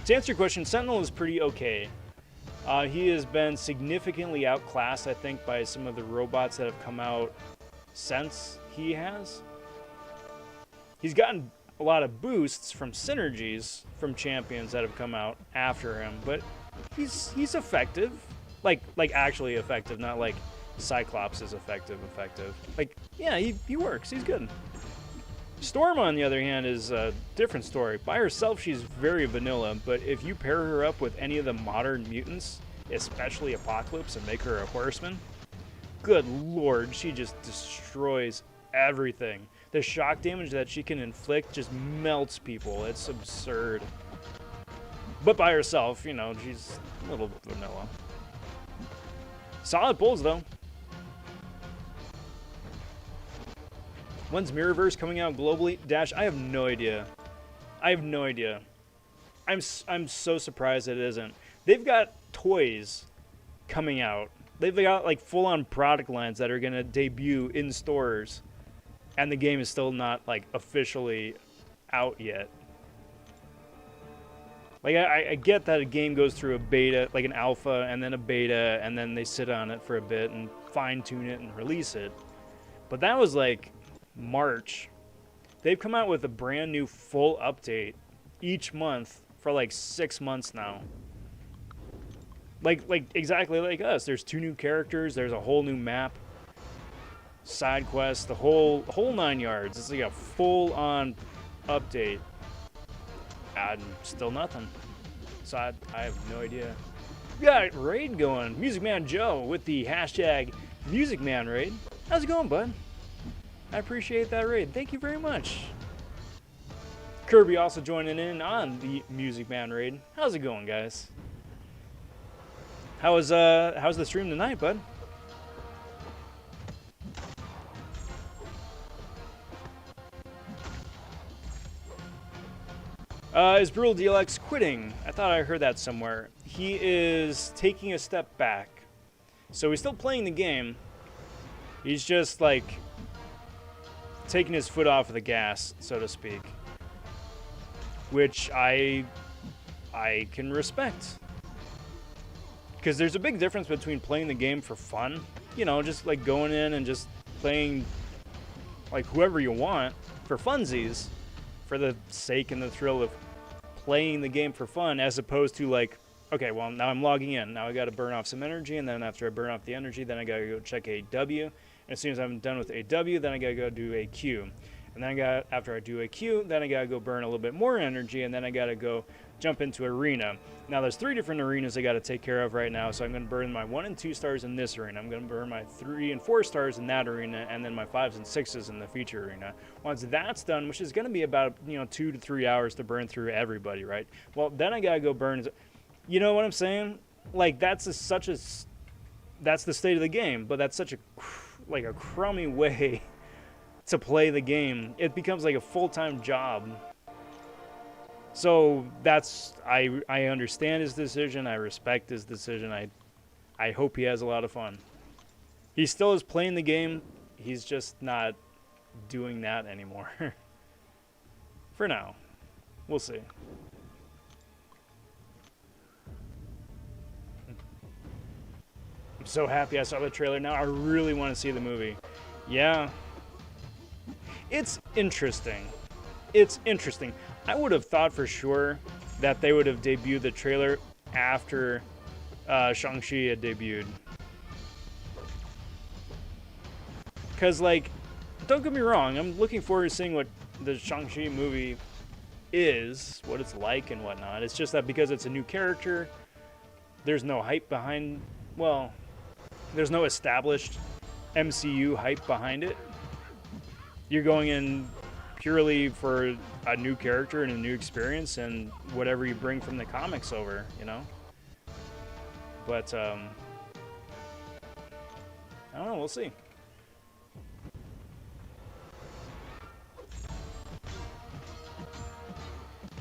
To answer your question, Sentinel is pretty okay. He has been significantly outclassed, I think, by some of the robots that have come out since he has. He's gotten a lot of boosts from synergies from champions that have come out after him, but he's effective. Like actually effective, not like Cyclops is effective. Like, yeah, he works. He's good. Storm, on the other hand, is a different story. By herself, she's very vanilla, but if you pair her up with any of the modern mutants, especially Apocalypse, and make her a horseman, good lord, she just destroys everything. The shock damage that she can inflict just melts people. It's absurd. But by herself, you know, she's a little vanilla. Solid pulls, though. When's Mirrorverse coming out globally? Dash, I have no idea. I have no idea. I'm so surprised that it isn't. They've got toys coming out. They've got like full-on product lines that are going to debut in stores. And the game is still not like officially out yet. Like I get that a game goes through a beta, like an alpha, and then a beta, and then they sit on it for a bit and fine-tune it and release it. But that was like March. They've come out with a brand new full update each month for like 6 months now. Like exactly like us. There's 2 new characters. There's a whole new map, side quests, the whole 9 yards. It's like a full-on update, and still nothing. So I have no idea. We got a raid going. Music Man Joe with the hashtag Music Man Raid. How's it going, bud? I appreciate that raid. Thank you very much. Kirby also joining in on the Music Man raid. How's it going, guys? How's the stream tonight, bud? Is Brutal DLX quitting? I thought I heard that somewhere. He is taking a step back. So he's still playing the game. He's just like taking his foot off of the gas, so to speak. Which I can respect. Because there's a big difference between playing the game for fun, you know, just like going in and just playing like whoever you want for funsies, for the sake and the thrill of playing the game for fun, as opposed to like, okay, well, now I'm logging in. Now I got to burn off some energy, and then after I burn off the energy, then I got to go check AW. And as soon as I'm done with AW, then I got to go do a queue. And then after I do a queue, then I got to go burn a little bit more energy, and then I got to go jump into arena. Now there's 3 different arenas I got to take care of right now, so I'm going to burn my 1 and 2 stars in this arena. I'm going to burn my 3 and 4 stars in that arena, and then my 5s and 6s in the feature arena. Once that's done, which is going to be about 2 to 3 hours to burn through everybody, right? Well, then I got to go burn. You know what I'm saying? Like that's the state of the game, but that's such a crummy way to play the game. It becomes like a full-time job. So that's, I understand his decision. I respect his decision. I hope he has a lot of fun. He still is playing the game. He's just not doing that anymore. For now. We'll see. I'm so happy I saw the trailer. Now I really want to see the movie. Yeah. It's interesting. It's interesting. I would have thought for sure that they would have debuted the trailer after Shang-Chi had debuted. Because, like, don't get me wrong, I'm looking forward to seeing what the Shang-Chi movie is, what it's like and whatnot. It's just that because it's a new character, there's no hype behind, well, there's no established MCU hype behind it. You're going in purely for a new character and a new experience and whatever you bring from the comics over, you know? But, I don't know, we'll see.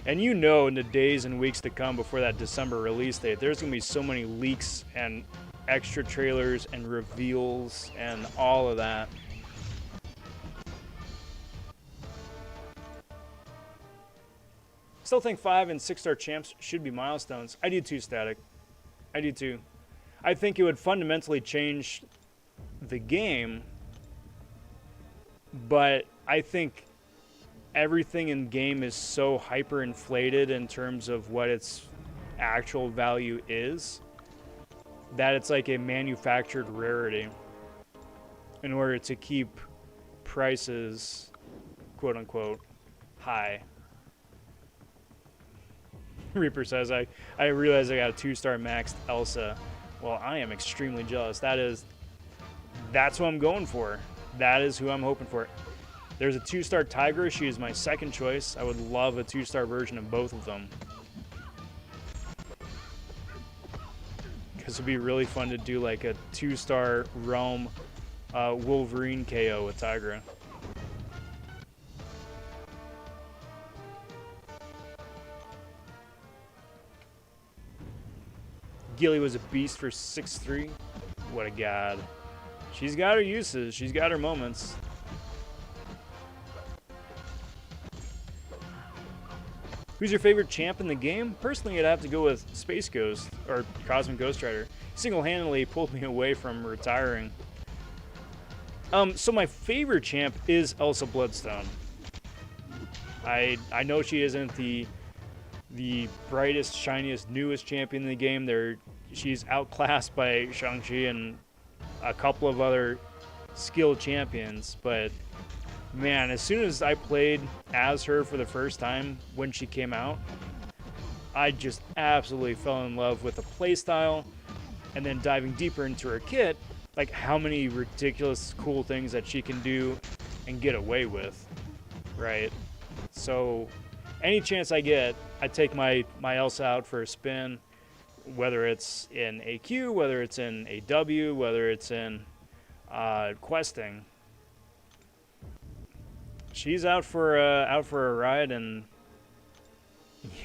And you know, in the days and weeks to come before that December release date, there's going to be so many leaks and extra trailers and reveals and all of that. Still think 5 and 6-star champs should be milestones. I do too, Static. I do too. I think it would fundamentally change the game, but I think everything in game is so hyper-inflated in terms of what its actual value is that it's like a manufactured rarity in order to keep prices, quote-unquote, high. Reaper says, I realize I got a 2-star maxed Elsa. Well, I am extremely jealous. That's who I'm going for. That is who I'm hoping for. There's a 2-star Tigra. She is my second choice. I would love a 2-star version of both of them. Because it would be really fun to do like a 2-star Realm Wolverine KO with Tigra. Gilly was a beast for 6'3". What a god. She's got her uses. She's got her moments. Who's your favorite champ in the game? Personally, I'd have to go with Space Ghost, or Cosmic Ghost Rider. Single-handedly pulled me away from retiring. So my favorite champ is Elsa Bloodstone. I know she isn't the brightest, shiniest, newest champion in the game. She's outclassed by Shang-Chi and a couple of other skilled champions, but man, as soon as I played as her for the first time when she came out, I just absolutely fell in love with the playstyle, and then diving deeper into her kit, like how many ridiculous cool things that she can do and get away with, right? So any chance I get, I take my Elsa out for a spin, whether it's in AQ, whether it's in AW, whether it's in questing. She's out for a ride, and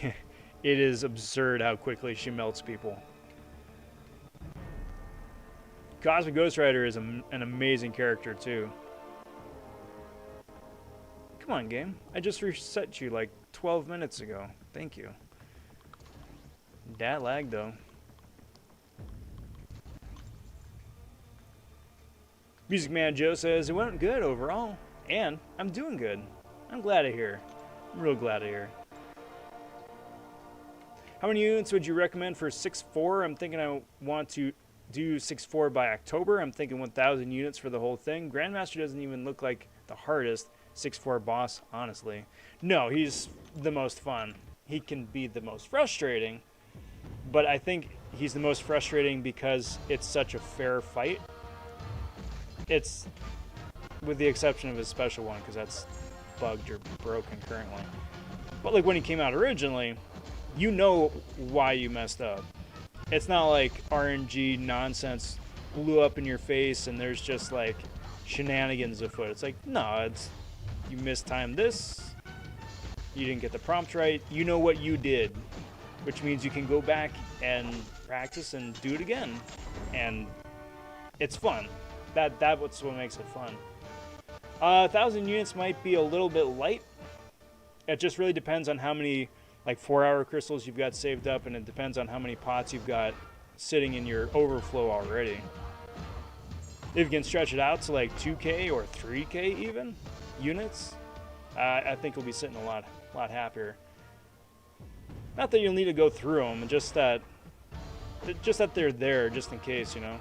yeah, it is absurd how quickly she melts people. Cosmic Ghost Rider is an amazing character too. Come on, game. I just reset you like 12 minutes ago. Thank you. That lag though. Music Man Joe says it went good overall. And I'm doing good. I'm glad to hear. I'm real glad to hear. How many units would you recommend for 6.4? I'm thinking I want to do 6.4 by October. I'm thinking 1,000 units for the whole thing. Grandmaster doesn't even look like the hardest 6.4 boss, honestly. No, he's the most fun. He can be the most frustrating, but I think he's the most frustrating because it's such a fair fight. It's, with the exception of his special one, because that's bugged or broken currently. But like when he came out originally, you know why you messed up. It's not like RNG nonsense blew up in your face and there's just like shenanigans afoot. It's like, no, it's you mistimed this, you didn't get the prompt right, you know what you did, which means you can go back and practice and do it again, and it's fun. That's what makes it fun. 1,000 units might be a little bit light. It just really depends on how many like 4-hour crystals you've got saved up, and it depends on how many pots you've got sitting in your overflow already. If you can stretch it out to like 2K or 3K even units, I think you'll be sitting a lot happier. Not that you'll need to go through them, just that they're there just in case, you know.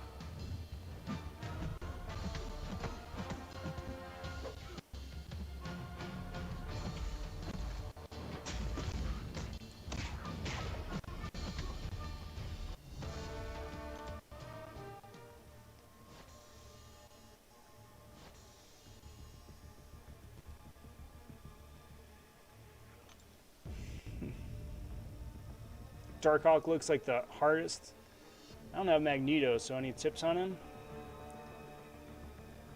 Darkhawk looks like the hardest. I don't have Magneto, so any tips on him?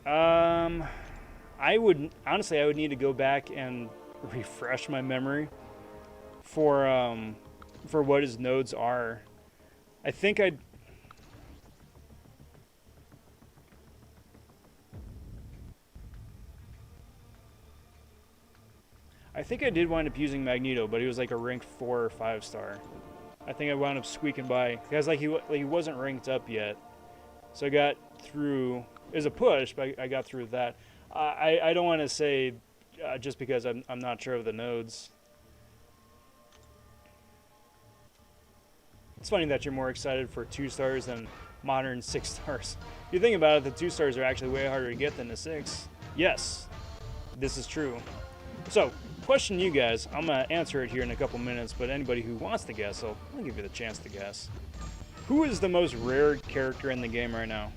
I would honestly, I would need to go back and refresh my memory for what his nodes are. I think I did wind up using Magneto, but he was like a ranked 4 or 5 star. I think I wound up squeaking by because like he wasn't ranked up yet, so I got through. It was a push, but I got through that. I don't want to say just because I'm not sure of the nodes. It's funny that you're more excited for 2 stars than modern 6 stars. If you think about it, the 2 stars are actually way harder to get than the 6. Yes, this is true. So, question you guys. I'm going to answer it here in a couple minutes, but anybody who wants to guess, I'll give you the chance to guess. Who is the most rare character in the game right now?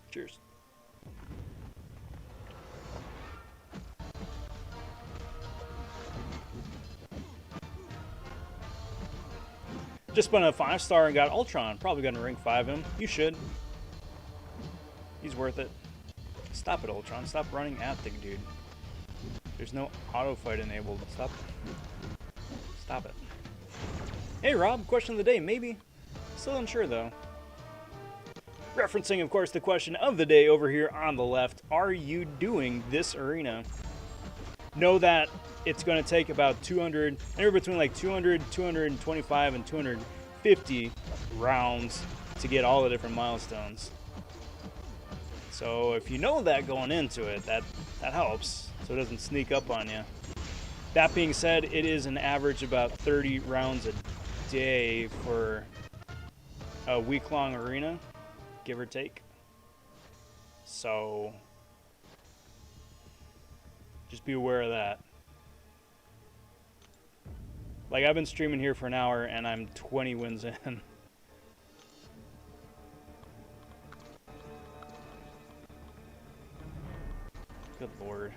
Cheers. Just spun a 5 star and got Ultron. Probably going to rank 5 him. You should. He's worth it. Stop it, Ultron. Stop running at the dude. There's no auto fight enabled. Stop it. Hey, Rob. Question of the day. Maybe. Still unsure, though. Referencing, of course, the question of the day over here on the left. Are you doing this arena? Know that it's going to take about 200, anywhere between like 200, 225, and 250 rounds to get all the different milestones. So if you know that going into it, that helps, so it doesn't sneak up on you. That being said, it is an average about 30 rounds a day for a week-long arena, give or take. So just be aware of that. Like, I've been streaming here for an hour and I'm 20 wins in. Good lord.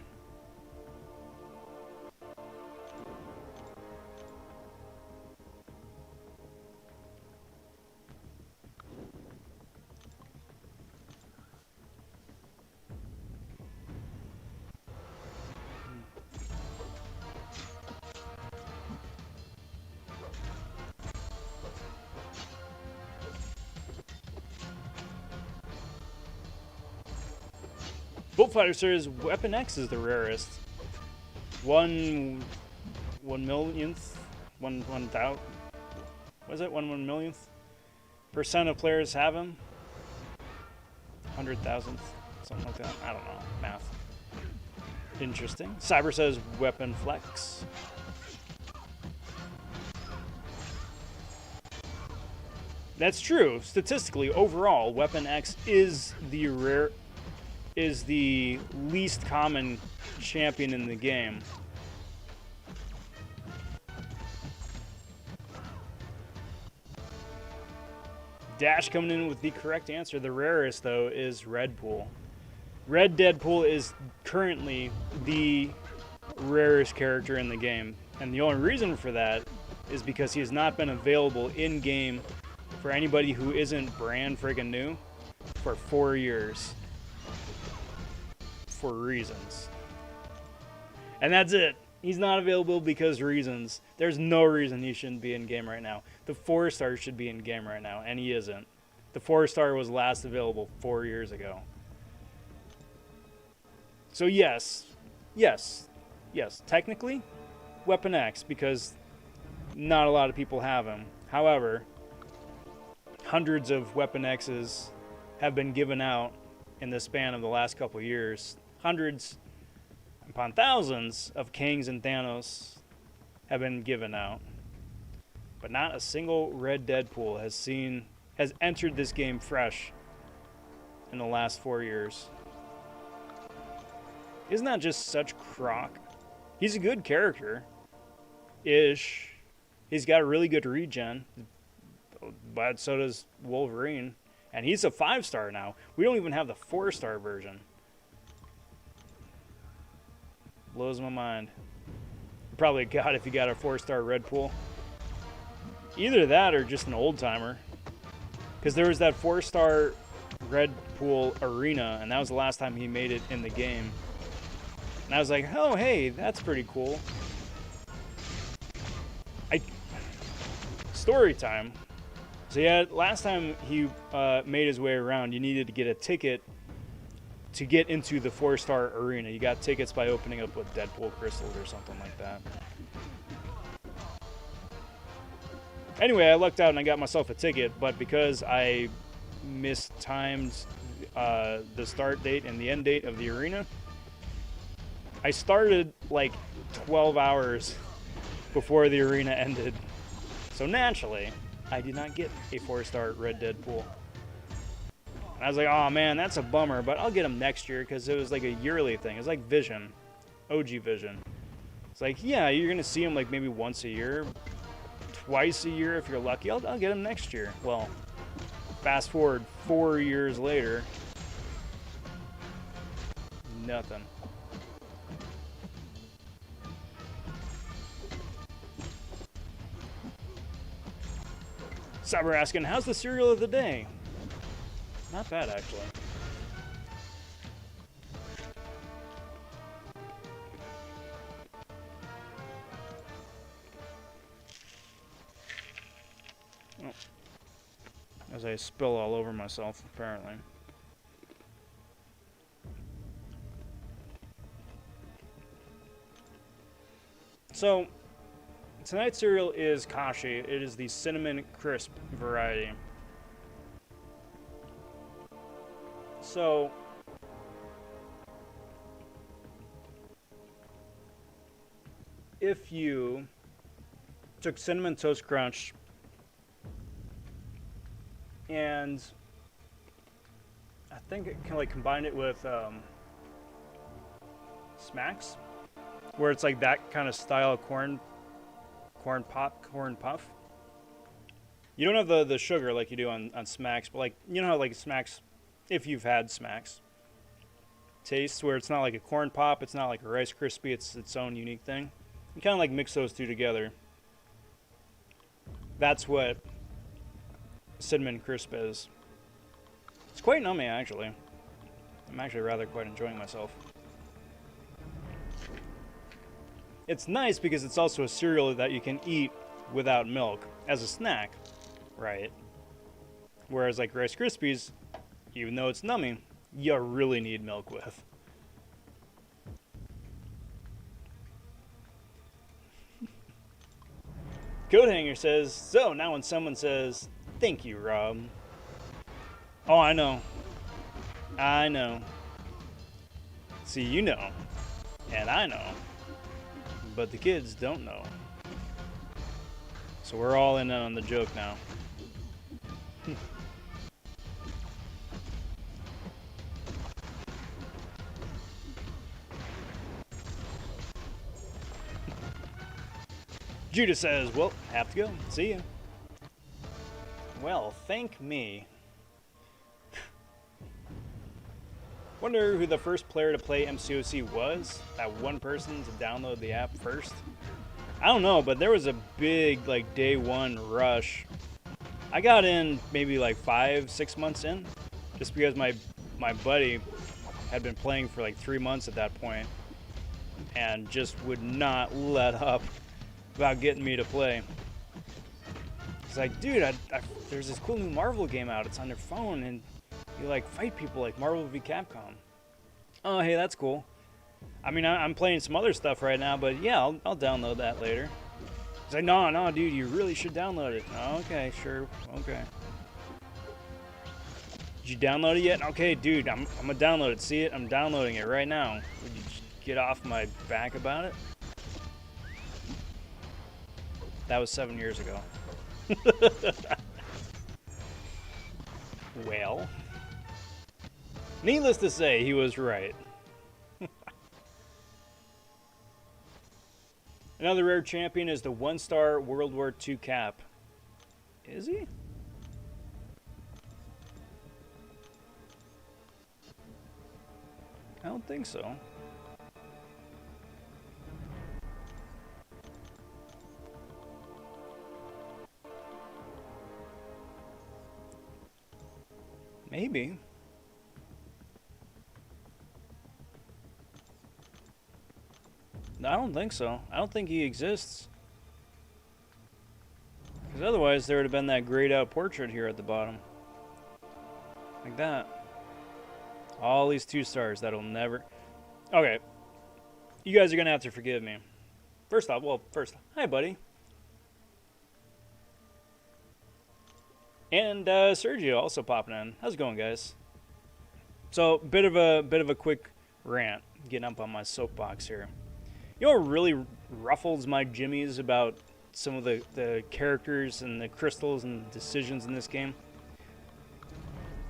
Bullfighter says Weapon X is the rarest. 1 millionth? 1,000? What is it? 1 millionth? % of players have him? 100,000th? Something like that. I don't know. Math. Interesting. Cyber says Weapon Flex. That's true. Statistically, overall, Weapon X is the least common champion in the game. Dash coming in with the correct answer. The rarest, though, is Red Pool. Red Deadpool is currently the rarest character in the game. And the only reason for that is because he has not been available in-game for anybody who isn't brand friggin' new for 4 years. For reasons. And that's it. He's not available because reasons. There's no reason he shouldn't be in game right now. The 4-star should be in game right now, and he isn't. The 4-star was last available 4 years ago. So yes, technically, Weapon X, because not a lot of people have him. However, hundreds of Weapon X's have been given out in the span of the last couple years. Hundreds upon thousands of Kings and Thanos have been given out. But not a single Red Deadpool has entered this game fresh in the last 4 years. Isn't that just such crock? He's a good character. Ish. He's got a really good regen. But so does Wolverine. And he's a 5-star now. We don't even have the 4-star version. Blows my mind. Probably a god if you got a 4-star red pool. Either that or just an old timer. Because there was that 4-star red pool arena, and that was the last time he made it in the game. And I was like, oh, hey, that's pretty cool. Story time. So yeah, last time he made his way around, you needed to get a ticket to get into the 4-star arena. You got tickets by opening up with Deadpool crystals or something like that. Anyway, I lucked out and I got myself a ticket, but because I mistimed the start date and the end date of the arena, I started like 12 hours before the arena ended. So naturally, I did not get a 4-star Red Deadpool. And I was like, oh man, that's a bummer, but I'll get him next year because it was like a yearly thing. It was like Vision, OG Vision. It's like, yeah, you're going to see him like maybe once a year, twice a year if you're lucky. I'll get him next year. Well, fast forward 4 years later, nothing. Cyber asking, how's the cereal of the day? Not bad, actually. Oh. As I spill all over myself, apparently. So, tonight's cereal is kashi. It is the cinnamon crisp variety. So, if you took Cinnamon Toast Crunch and I think it can like combine it with Smacks, where it's like that kind of style corn puff. You don't have the sugar like you do on Smacks, but like you know how like Smacks, if you've had Smacks, tastes where it's not like a corn pop, it's not like a Rice Krispie, it's its own unique thing. You kind of like mix those two together. That's what cinnamon crisp is. It's quite yummy, actually. I'm actually rather quite enjoying myself. It's nice because it's also a cereal that you can eat without milk as a snack, right? Whereas like Rice Krispies, even though it's nummy, you really need milk with. Coat Hanger says, so now when someone says, thank you, Rob. Oh, I know. I know. See, you know. And I know. But the kids don't know. So we're all in on the joke now. Judah says, well, have to go. See ya. Well, thank me. Wonder who the first player to play MCoC was? That one person to download the app first? I don't know, but there was a big, like, day one rush. I got in maybe like 5-6 months in, just because my buddy had been playing for like 3 months at that point, and just would not let up about getting me to play. He's like, dude, there's this cool new Marvel game out. It's on your phone, and you like fight people like Marvel v. Capcom. Oh, hey, that's cool. I mean, I'm playing some other stuff right now, but yeah, I'll download that later. He's like, no, dude, you really should download it. Oh, okay, sure, okay. Did you download it yet? Okay, dude, I'm gonna download it. See it? I'm downloading it right now. Would you just get off my back about it? That was 7 years ago. Well, needless to say, he was right. Another rare champion is the 1-star World War II cap. Is he? I don't think so. Maybe. No, I don't think so. I don't think he exists. Because otherwise there would have been that grayed out portrait here at the bottom. Like that. All these 2 stars that'll never... Okay. You guys are going to have to forgive me. First off, hi buddy. And Sergio also popping in. How's it going, guys? So, bit of a quick rant, getting up on my soapbox here. You know what really ruffles my jimmies about some of the characters and the crystals and decisions in this game?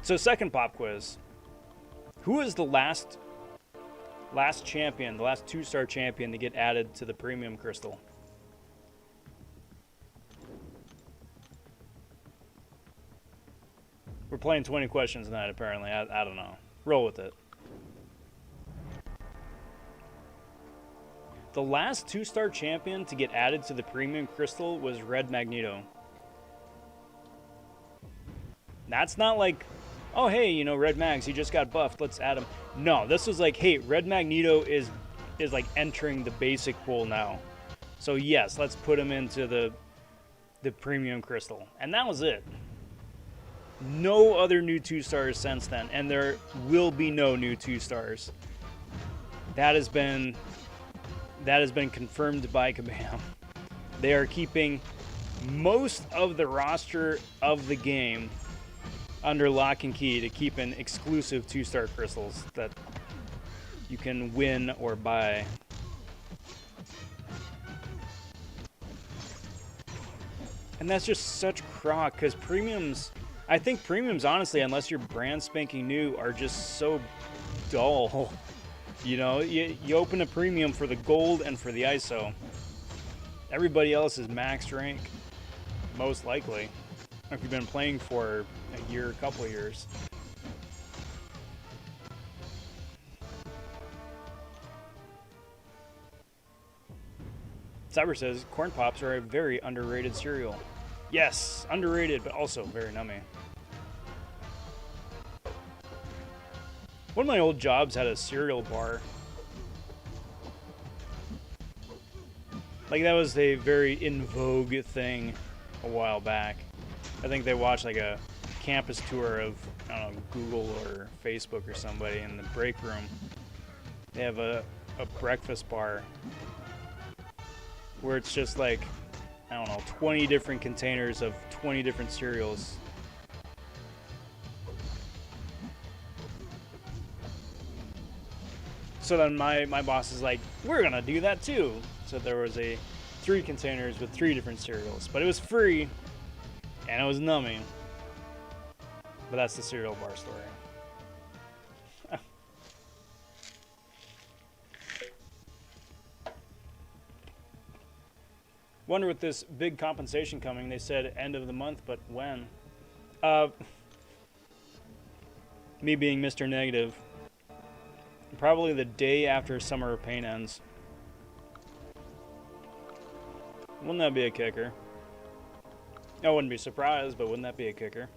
So, second pop quiz. Who is the last champion, the last 2-star champion to get added to the premium crystal? We're playing 20 questions tonight, apparently. I don't know. Roll with it. The last 2-star champion to get added to the premium crystal was Red Magneto. That's not like, oh, hey, you know, Red Mags, he just got buffed, let's add him. No, this was like, hey, Red Magneto is like entering the basic pool now. So yes, let's put him into the premium crystal. And that was it. No other new 2-stars since then, and there will be no new 2-stars. That has been confirmed by Kabam. They are keeping most of the roster of the game under lock and key to keep in exclusive 2-star crystals that you can win or buy. And that's just such crock, because premiums... I think premiums, honestly, unless you're brand spanking new, are just so dull. You know, you open a premium for the gold and for the ISO. Everybody else is max rank, most likely, if you've been playing for a year, a couple of years. Cyber says, Corn Pops are a very underrated cereal. Yes, underrated, but also very nummy. One of my old jobs had a cereal bar. Like, that was a very in vogue thing a while back. I think they watched like a campus tour of, I don't know, Google or Facebook or somebody in the break room. They have a breakfast bar where it's just like, I don't know, 20 different containers of 20 different cereals. So then my boss is like, we're gonna do that too. So there was 3 containers with 3 different cereals, but it was free and it was numbing. But that's the cereal bar story. Wonder with this big compensation coming, they said end of the month, but when? Me being Mr. Negative, probably the day after Summer of Pain ends. Wouldn't that be a kicker? I wouldn't be surprised, but wouldn't that be a kicker?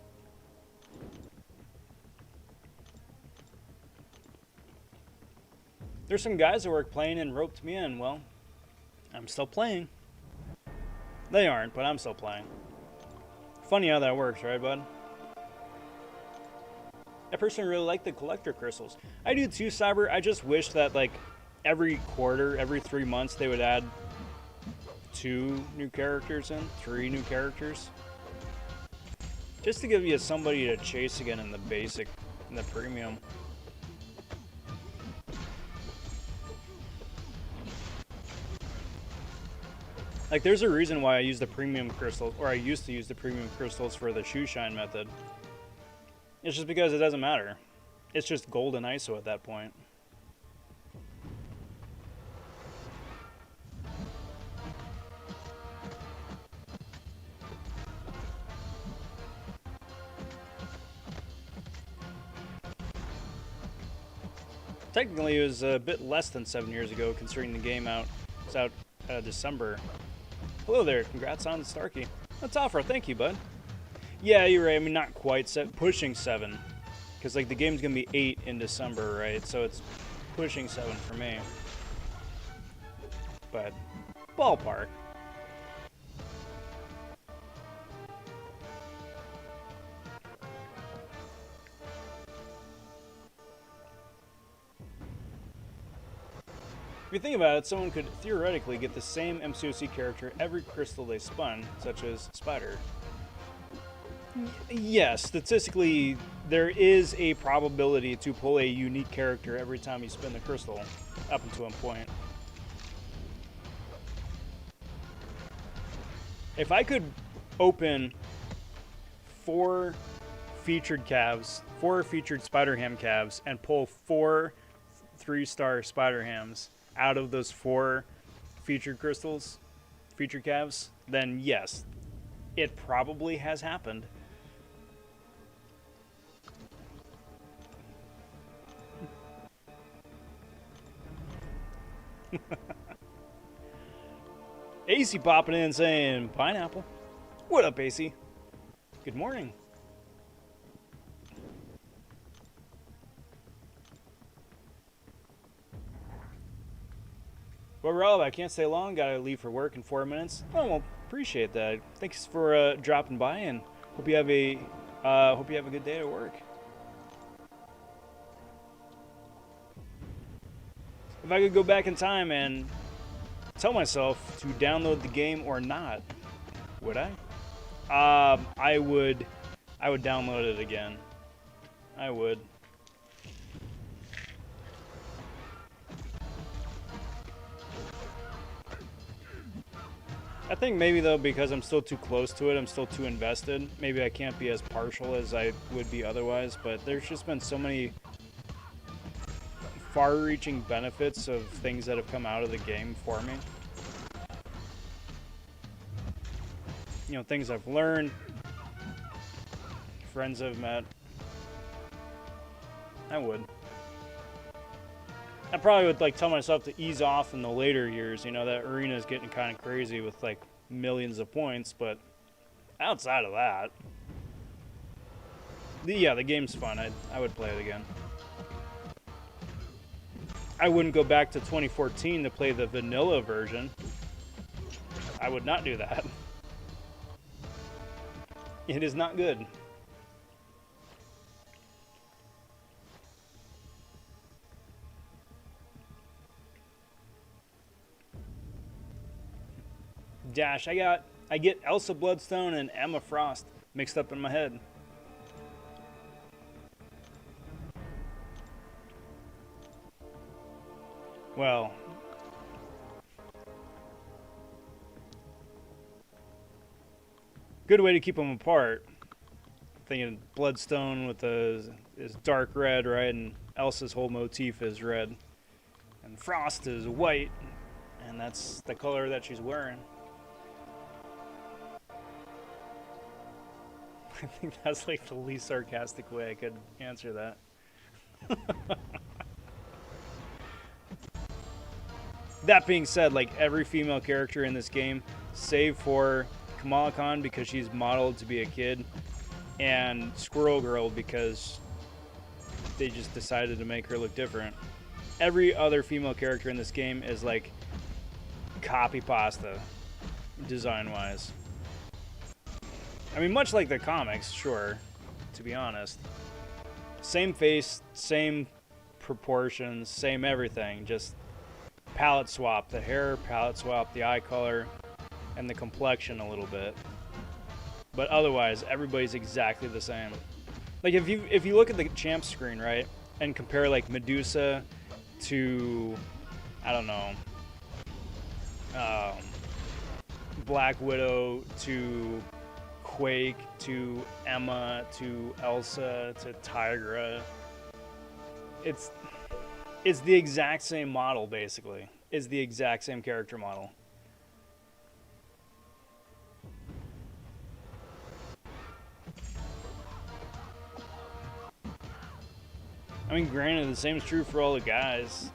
There's some guys at work playing and roped me in. Well, I'm still playing. They aren't, but I'm still playing. Funny how that works, right, bud? I personally really like the collector crystals. I do too, Cyber. I just wish that, like, every quarter, every 3 months, they would add 2 new characters in, 3 new characters. Just to give you somebody to chase again in the basic, in the premium. Like, there's a reason why I use the premium crystals, or I used to use the premium crystals for the shoe shine method. It's just because it doesn't matter. It's just gold and ISO at that point. Technically, it was a bit less than 7 years ago, considering the game was out December. Hello there, congrats on Starkey. That's Alpha, thank you, bud. Yeah, you're right, I mean, not quite, pushing 7. Because, like, the game's going to be 8 in December, right? So it's pushing 7 for me. But, ballpark. If you think about it, someone could theoretically get the same MCoC character every crystal they spun, such as Spider. Yes, statistically, there is a probability to pull a unique character every time you spin the crystal, up until a point. If I could open 4 featured calves, 4 featured Spider-Ham calves, and pull 4 3-star Spider-Hams out of those 4 featured crystals, featured calves, then yes, it probably has happened. AC popping in saying, pineapple. What up, AC? Good morning. Well, Rob, I can't stay long. Gotta leave for work in 4 minutes. Oh, well, appreciate that. Thanks for dropping by, and hope you have a good day at work. If I could go back in time and tell myself to download the game or not, would I? I would download it again. I would. I think maybe, though, because I'm still too close to it, I'm still too invested, maybe I can't be as partial as I would be otherwise, but there's just been so many far-reaching benefits of things that have come out of the game for me. You know, things I've learned, friends I've met. I would. I probably would, like, tell myself to ease off in the later years. You know, that arena is getting kind of crazy with, like, millions of points, but outside of that, the game's fun. I would play it again. I wouldn't go back to 2014 to play the vanilla version. I would not do that. It is not good. Dash, I get Elsa Bloodstone and Emma Frost mixed up in my head. Well, good way to keep them apart. Thinking Bloodstone with is dark red, right? And Elsa's whole motif is red. And Frost is white, and that's the color that she's wearing. I think that's like the least sarcastic way I could answer that. That being said, like every female character in this game, save for Kamala Khan because she's modeled to be a kid, and Squirrel Girl because they just decided to make her look different. Every other female character in this game is like copy pasta, design-wise. I mean, much like the comics, sure, to be honest. Same face, same proportions, same everything, just palette swap. The hair, palette swap, the eye color, and the complexion a little bit. But otherwise, everybody's exactly the same. Like, if you look at the champ screen, right, and compare, like, Medusa to, I don't know, Black Widow to Quake to Emma to Elsa to Tigra. It's the exact same model, basically. It's the exact same character model. I mean, granted, the same is true for all the guys.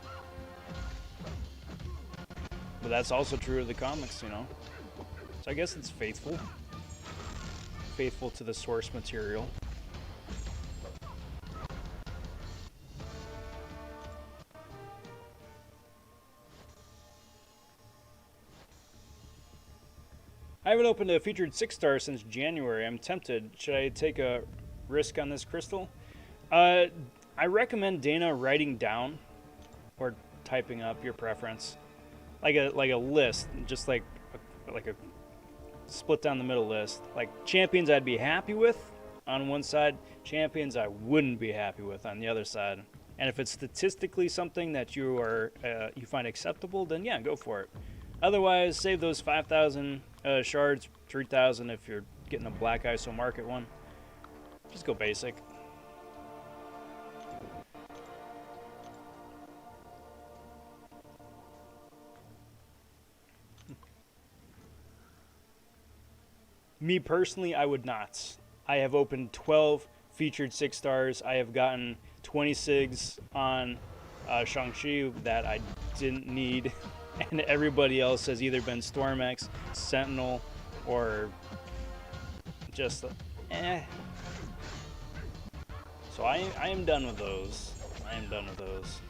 But that's also true of the comics, you know? So I guess it's faithful. Faithful to the source material. haven't opened a featured 6-star since January. I'm tempted. Should I take a risk on this crystal? I recommend Dana writing down or typing up your preference, like a list, just like a split down the middle list. Like champions I'd be happy with on one side, champions I wouldn't be happy with on the other side. And if it's statistically something that you find acceptable, then yeah, go for it. Otherwise, save those 5,000 shards, 3,000 if you're getting a black ISO market one. Just go basic. Me personally, I would not. I have opened 12 featured 6 stars. I have gotten 20 SIGs on Shang-Chi that I didn't need. And everybody else has either been Storm-X, Sentinel, or just eh. So I am done with those. I am done with those.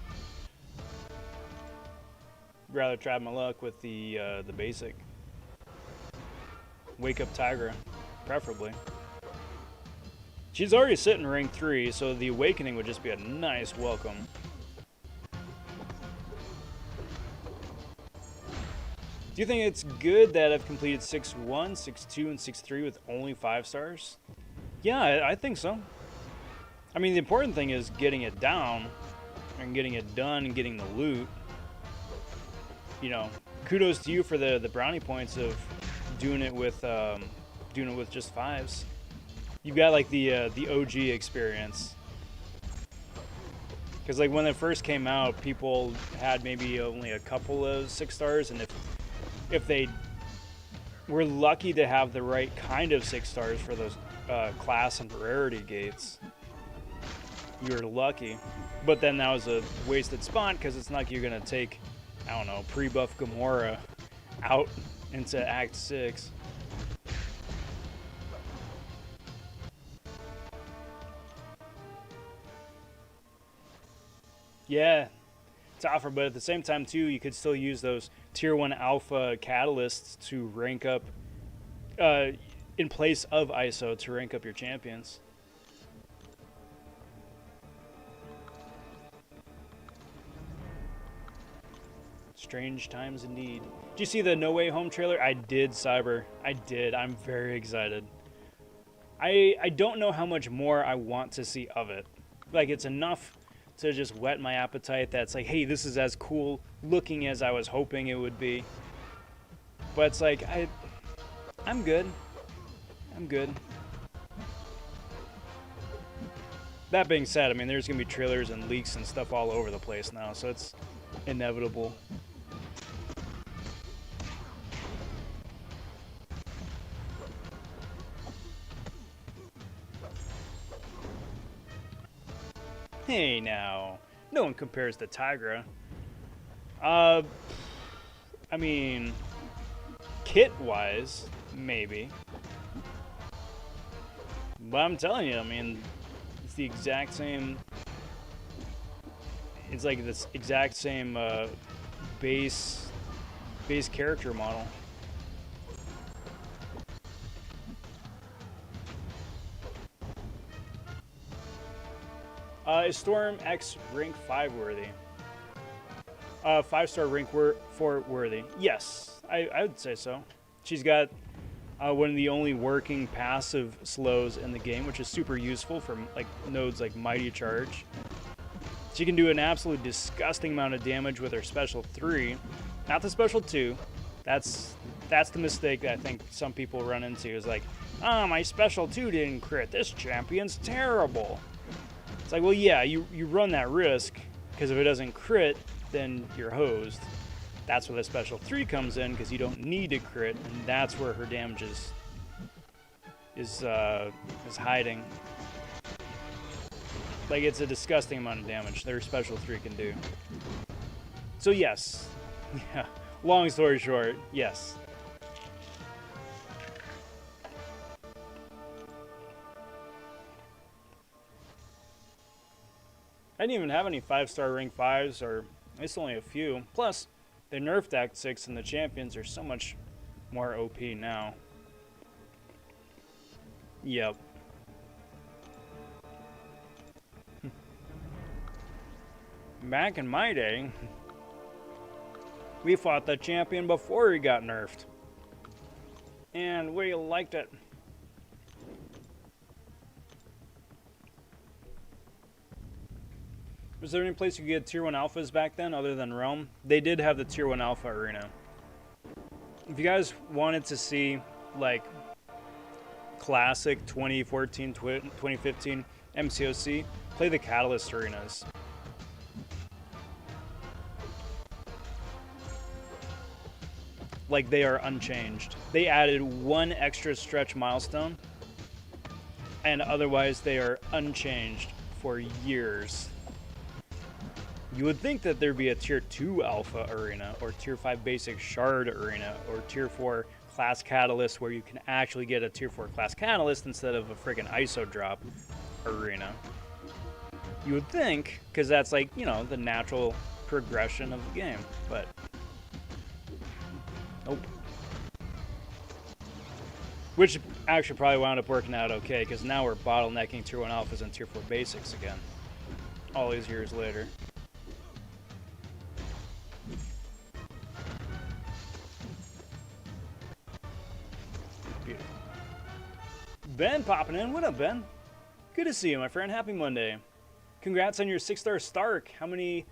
Rather try my luck with the basic. Wake Up Tigra, preferably. She's already sitting rank 3, so the Awakening would just be a nice welcome. Do you think it's good that I've completed 6-1, 6-2, and 6-3 with only 5 stars? Yeah, I think so. I mean, the important thing is getting it down and getting it done and getting the loot. You know, kudos to you for the brownie points of doing it with just 5s. You got like the OG experience. Because like when it first came out, people had maybe only a couple of 6 stars, and if they were lucky to have the right kind of 6 stars for those class and rarity gates, you're lucky. But then that was a wasted spot because it's not like you're gonna take, I don't know, pre-buff Gamora out into Act 6. Yeah, it's offer, but at the same time too, you could still use those tier 1 alpha catalysts to rank up in place of ISO to rank up your champions. Strange times indeed. Did you see the No Way Home trailer? I did, Cyber. I did. I'm very excited. I don't know how much more I want to see of it. Like, it's enough to just whet my appetite that's like, hey, this is as cool looking as I was hoping it would be. But it's like, I'm good. I'm good. That being said, I mean, there's going to be trailers and leaks and stuff all over the place now, so it's inevitable. Hey now, no one compares to Tigra. I mean, kit-wise, maybe. But I'm telling you, I mean, it's the exact same. It's like this exact same base character model. Is Storm X rank 5 worthy? 5-star rank 4 worthy? Yes, I would say so. She's got one of the only working passive slows in the game, which is super useful for like nodes like Mighty Charge. She can do an absolute disgusting amount of damage with her special 3, not the special 2. That's the mistake that I think some people run into, is like, ah, my special 2 didn't crit. This champion's terrible. It's like, well, yeah, you run that risk, because if it doesn't crit, then you're hosed. That's where the special 3 comes in, because you don't need to crit, and that's where her damage is hiding. Like, it's a disgusting amount of damage their special 3 can do. So yes, yeah. Long story short, yes. I didn't even have any 5-star rank 5s, or at least only a few. Plus, they nerfed Act 6 and the champions are so much more OP now. Yep. Back in my day, we fought the champion before he got nerfed. And we liked it. Was there any place you could get Tier 1 Alphas back then other than Realm? They did have the Tier 1 Alpha Arena. If you guys wanted to see, like, classic 2014, 2015 MCoC, play the Catalyst Arenas. Like, they are unchanged. They added one extra stretch milestone, and otherwise they are unchanged for years. You would think that there'd be a Tier 2 Alpha Arena, or Tier 5 Basic Shard Arena, or Tier 4 Class Catalyst, where you can actually get a Tier 4 Class Catalyst instead of a friggin' ISO drop arena. You would think, because that's like, you know, the natural progression of the game, but nope. Which actually probably wound up working out okay, because now we're bottlenecking Tier 1 Alphas and Tier 4 Basics again, all these years later. Beautiful. Ben popping in. What up, Ben? Good to see you, my friend. Happy Monday. Congrats on your 6-star Stark. How many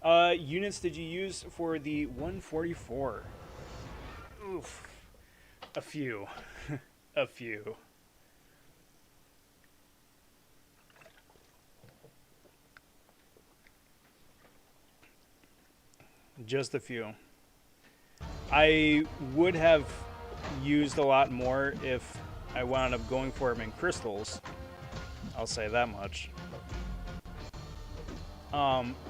units did you use for the 144? Oof. A few. A few. Just a few. I would have used a lot more if I wound up going for them in crystals. I'll say that much.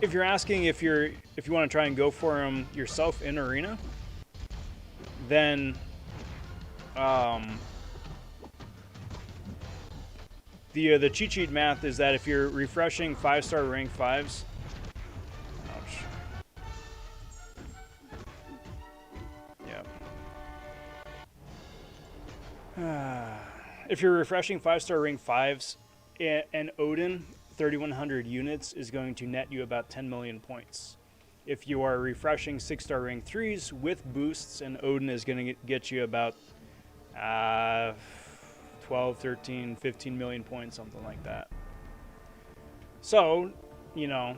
If you're asking if you want to try and go for them yourself in arena, then the cheat sheet math is that if you're refreshing 5-star rank 5s, ouch. Yeah. If you're refreshing 5-star rank 5s, and Odin 3100 units is going to net you about 10 million points. If you are refreshing 6-star rank 3s with boosts, and Odin is going to get you about 12, 13, 15 million points, something like that. So, you know,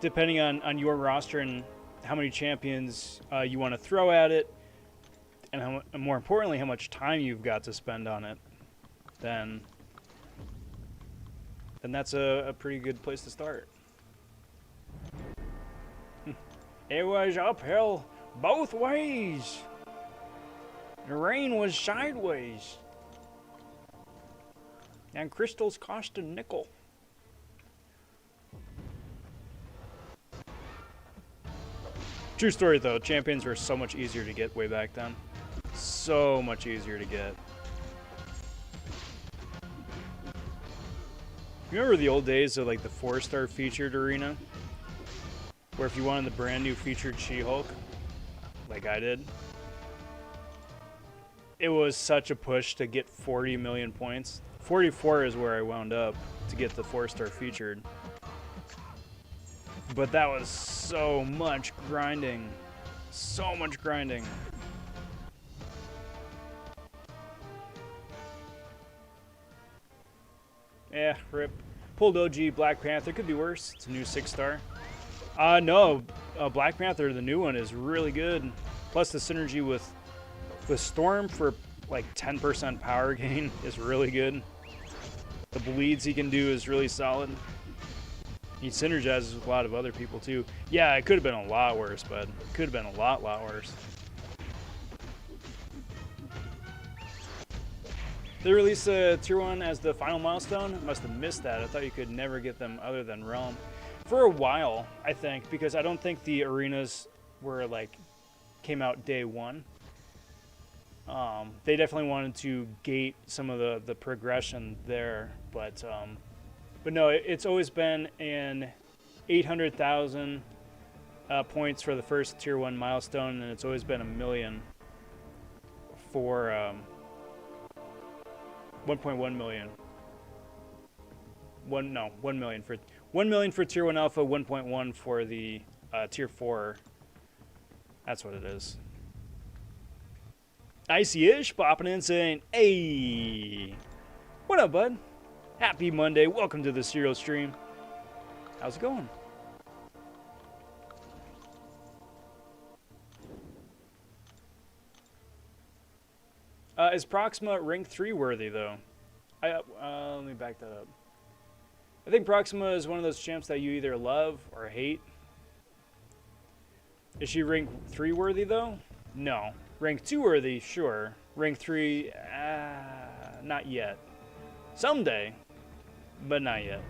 depending on your roster and how many champions you want to throw at it, and more importantly, how much time you've got to spend on it, then that's a pretty good place to start. It was uphill both ways. The rain was sideways. And crystals cost a nickel. True story though, champions were so much easier to get way back then. So much easier to get. You remember the old days of like the 4-star featured arena? Where if you wanted the brand new featured She-Hulk, like I did, it was such a push to get 40 million points. 44 is where I wound up to get the 4-star featured. But that was so much grinding. So much grinding. Yeah, rip. Pulled OG Black Panther. Could be worse. It's a new 6-star. No. Black Panther, the new one, is really good. Plus the synergy with Storm for like 10% power gain is really good. The bleeds he can do is really solid. He synergizes with a lot of other people too. Yeah, it could have been a lot worse, but it could have been a lot worse. They released Tier 1 as the final milestone. Must have missed that. I thought you could never get them other than Realm. For a while, I think, because I don't think the arenas were like came out day one. They definitely wanted to gate some of the progression there, but no, it's always been an 800,000 points for the first Tier 1 milestone, and it's always been 1 million for 1.1 million. 1 million for 1 million for tier 1 alpha, 1.1 for the tier 4. That's what it is. Icy-ish popping in saying, hey, what up, bud? Happy Monday. Welcome to the Serial Stream. How's it going? Is Proxima rank 3 worthy, though? Let me back that up. I think Proxima is one of those champs that you either love or hate. Is she rank 3 worthy, though? No. Rank 2 worthy, sure. Rank 3, not yet. Someday, but not yet.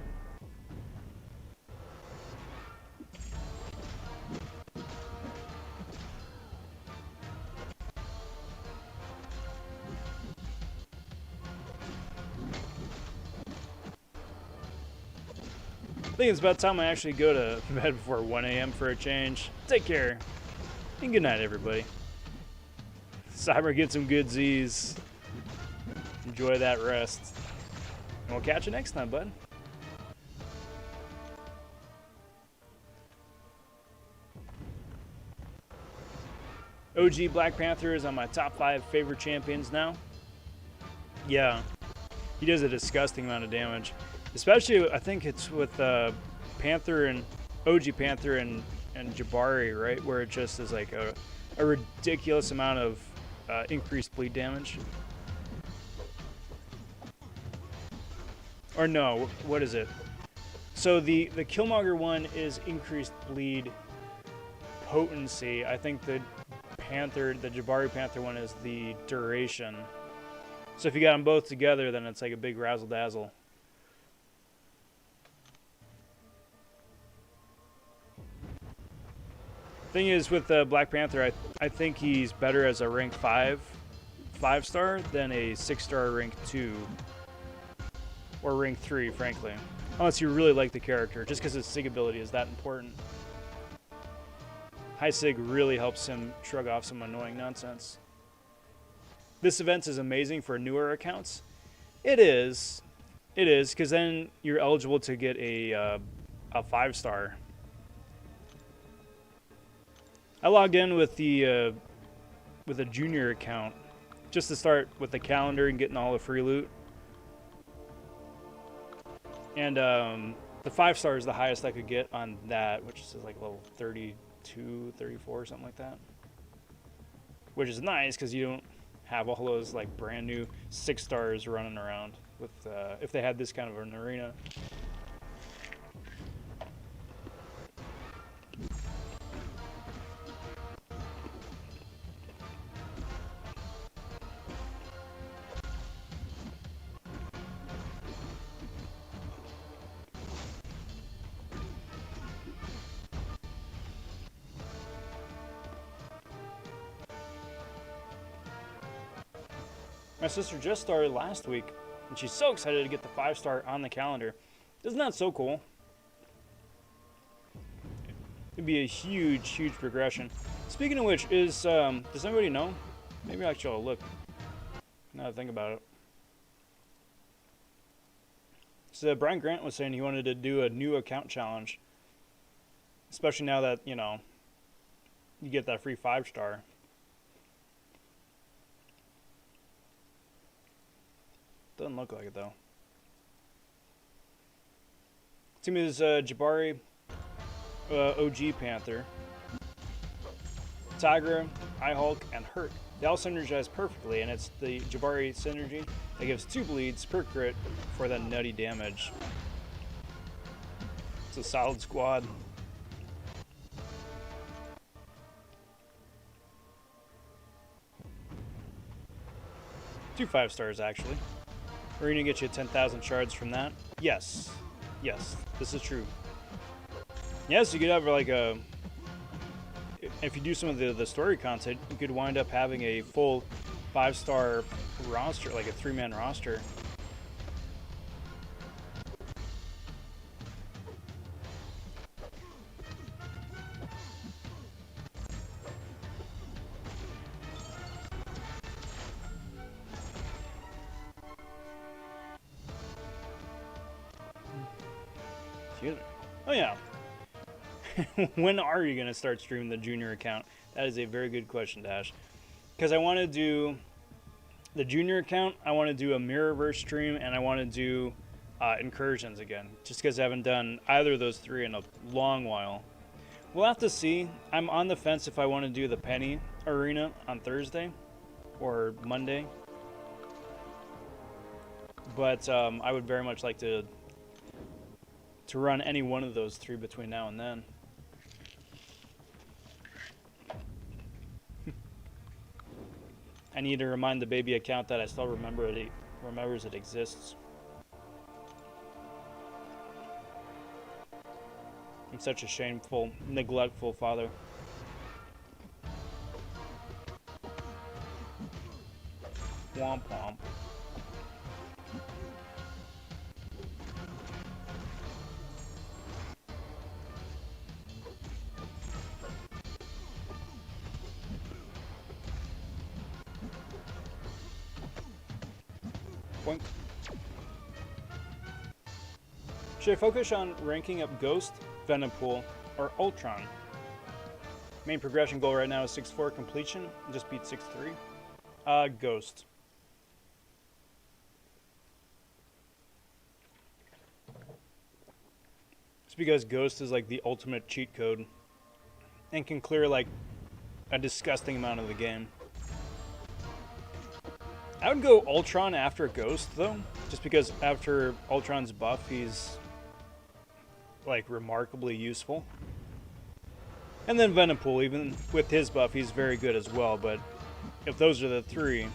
I think it's about time I actually go to bed before 1 a.m. for a change. Take care. And good night, everybody. Cyber, get some good Z's. Enjoy that rest. And we'll catch you next time, bud. OG Black Panther is on my top 5 favorite champions now. Yeah. He does a disgusting amount of damage. Especially, I think it's with Panther and OG Panther and Jabari, right? Where it just is like a ridiculous amount of increased bleed damage. Or no, what is it? So the Killmonger one is increased bleed potency. I think the Jabari Panther one is the duration. So if you got them both together, then it's like a big razzle dazzle. Thing is, with Black Panther, I think he's better as a rank 5-star than a 6-star rank 2 or rank 3, frankly. Unless you really like the character, just because his sig ability is that important. High sig really helps him shrug off some annoying nonsense. This event is amazing for newer accounts. It is, because then you're eligible to get a 5-star. I logged in with a junior account just to start with the calendar and getting all the free loot. And the 5-star is the highest I could get on that, which is like level 32, 34, something like that. Which is nice because you don't have all those like brand new 6-stars running around with if they had this kind of an arena. My sister just started last week, and she's so excited to get the 5-star on the calendar. Isn't that so cool? It'd be a huge, huge progression. Speaking of which, does anybody know? Maybe actually I'll look. Now that I think about it. So Brian Grant was saying he wanted to do a new account challenge. Especially now that, you know, you get that free 5-star. Doesn't look like it though. Team is Jabari, OG Panther, Tigra, iHulk, and Hurt. They all synergize perfectly, and it's the Jabari synergy that gives 2 bleeds per crit for that nutty damage. It's a solid squad. Two 5-stars actually. We're gonna get you 10,000 shards from that. Yes, yes, this is true. Yes, you could have like a. If you do some of the story content, you could wind up having a full 5-star roster, like a 3-man roster. Excuse me. Oh yeah. When are you gonna start streaming the junior account? That is a very good question, Dash. Because I want to do the junior account. I want to do a Mirrorverse stream, and I want to do incursions again. Just because I haven't done either of those three in a long while. We'll have to see. I'm on the fence if I want to do the Penny Arena on Thursday or Monday. But I would very much like to run any one of those three between now and then. I need to remind the baby account that I still remember it remembers it exists. I'm such a shameful, neglectful father. Womp womp. Boink. Should I focus on ranking up Ghost, Venompool, or Ultron? Main progression goal right now is 6-4 completion. Just beat 6-3. Ghost. It's because Ghost is like the ultimate cheat code and can clear like a disgusting amount of the game. I would go Ultron after Ghost though, just because after Ultron's buff he's like remarkably useful. And then Venompool, even with his buff, he's very good as well, but if those are the three,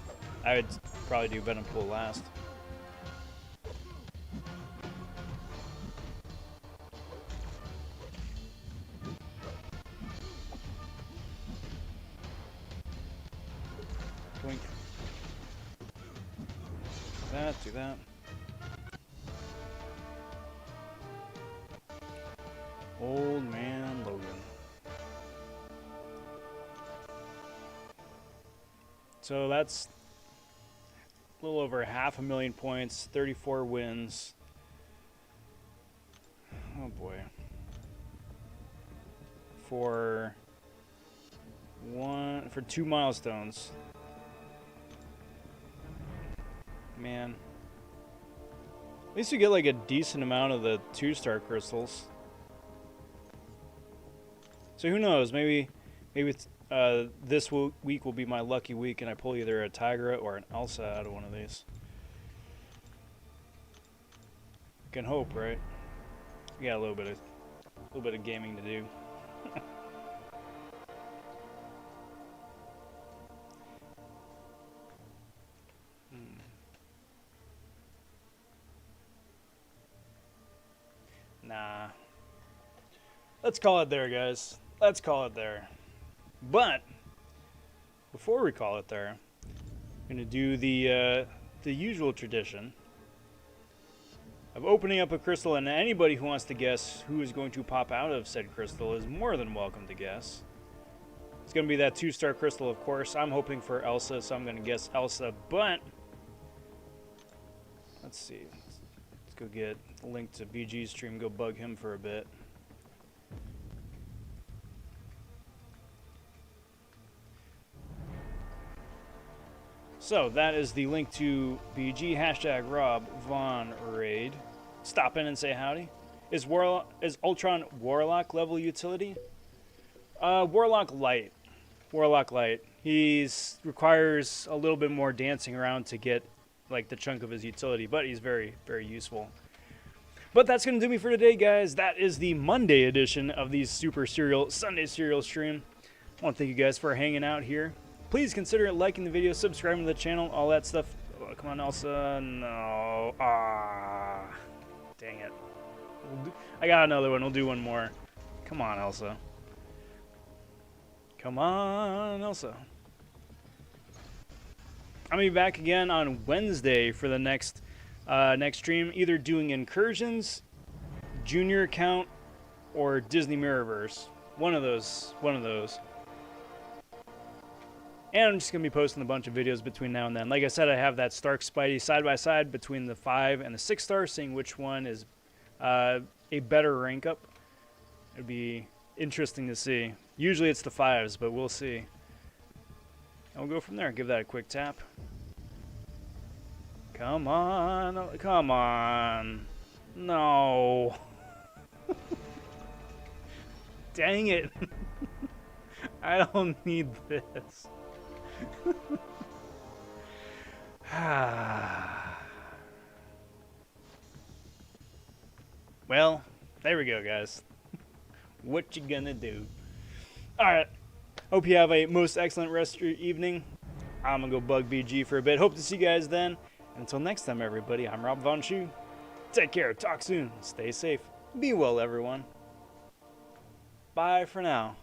I would probably do Venompool last. Blink. Do that. Old man Logan. So that's a little over 500,000 points, 34 wins. Oh boy. For 2 milestones. Man. At least you get like a decent amount of the 2-star crystals. So who knows? Maybe it's, this week will be my lucky week, and I pull either a Tigra or an Elsa out of one of these. Can hope, right? We got a little bit of gaming to do. Nah. Let's call it there, guys. Let's call it there. But before we call it there, I'm gonna do the usual tradition of opening up a crystal, and anybody who wants to guess who is going to pop out of said crystal is more than welcome to guess. It's gonna be that 2-star crystal, of course. I'm hoping for Elsa, so I'm gonna guess Elsa, but let's see. Let's go get a link to BG's stream, go bug him for a bit. So that is the link to BG, hashtag Rob Von Raid. Stop in and say howdy. Is Ultron Warlock level utility? Warlock Light. Warlock Light. He's requires a little bit more dancing around to get like the chunk of his utility, but he's very, very useful. But that's going to do me for today, guys. That is the Monday edition of the Super Serial Sunday Serial stream. I want to thank you guys for hanging out here. Please consider liking the video, subscribing to the channel, all that stuff. Oh, come on, Elsa. No. Ah. Dang it. I got another one. We'll do one more. Come on, Elsa. Come on, Elsa. I'm going to be back again on Wednesday for the next stream, either doing incursions, junior account, or Disney Mirrorverse. One of those. And I'm just going to be posting a bunch of videos between now and then. Like I said, I have that Stark Spidey side-by-side between the 5 and the 6-star, seeing which one is a better rank up. It'd be interesting to see. Usually it's the 5s, but we'll see. And we'll go from there. Give that a quick tap. Come on. Come on. No. Dang it. I don't need this. Well, there we go, guys. What you gonna do? Alright. Hope you have a most excellent rest of your evening. I'm gonna go bug BG for a bit. Hope to see you guys then. And until next time, everybody, I'm Rob vonShoe. Take care. Talk soon. Stay safe. Be well, everyone. Bye for now.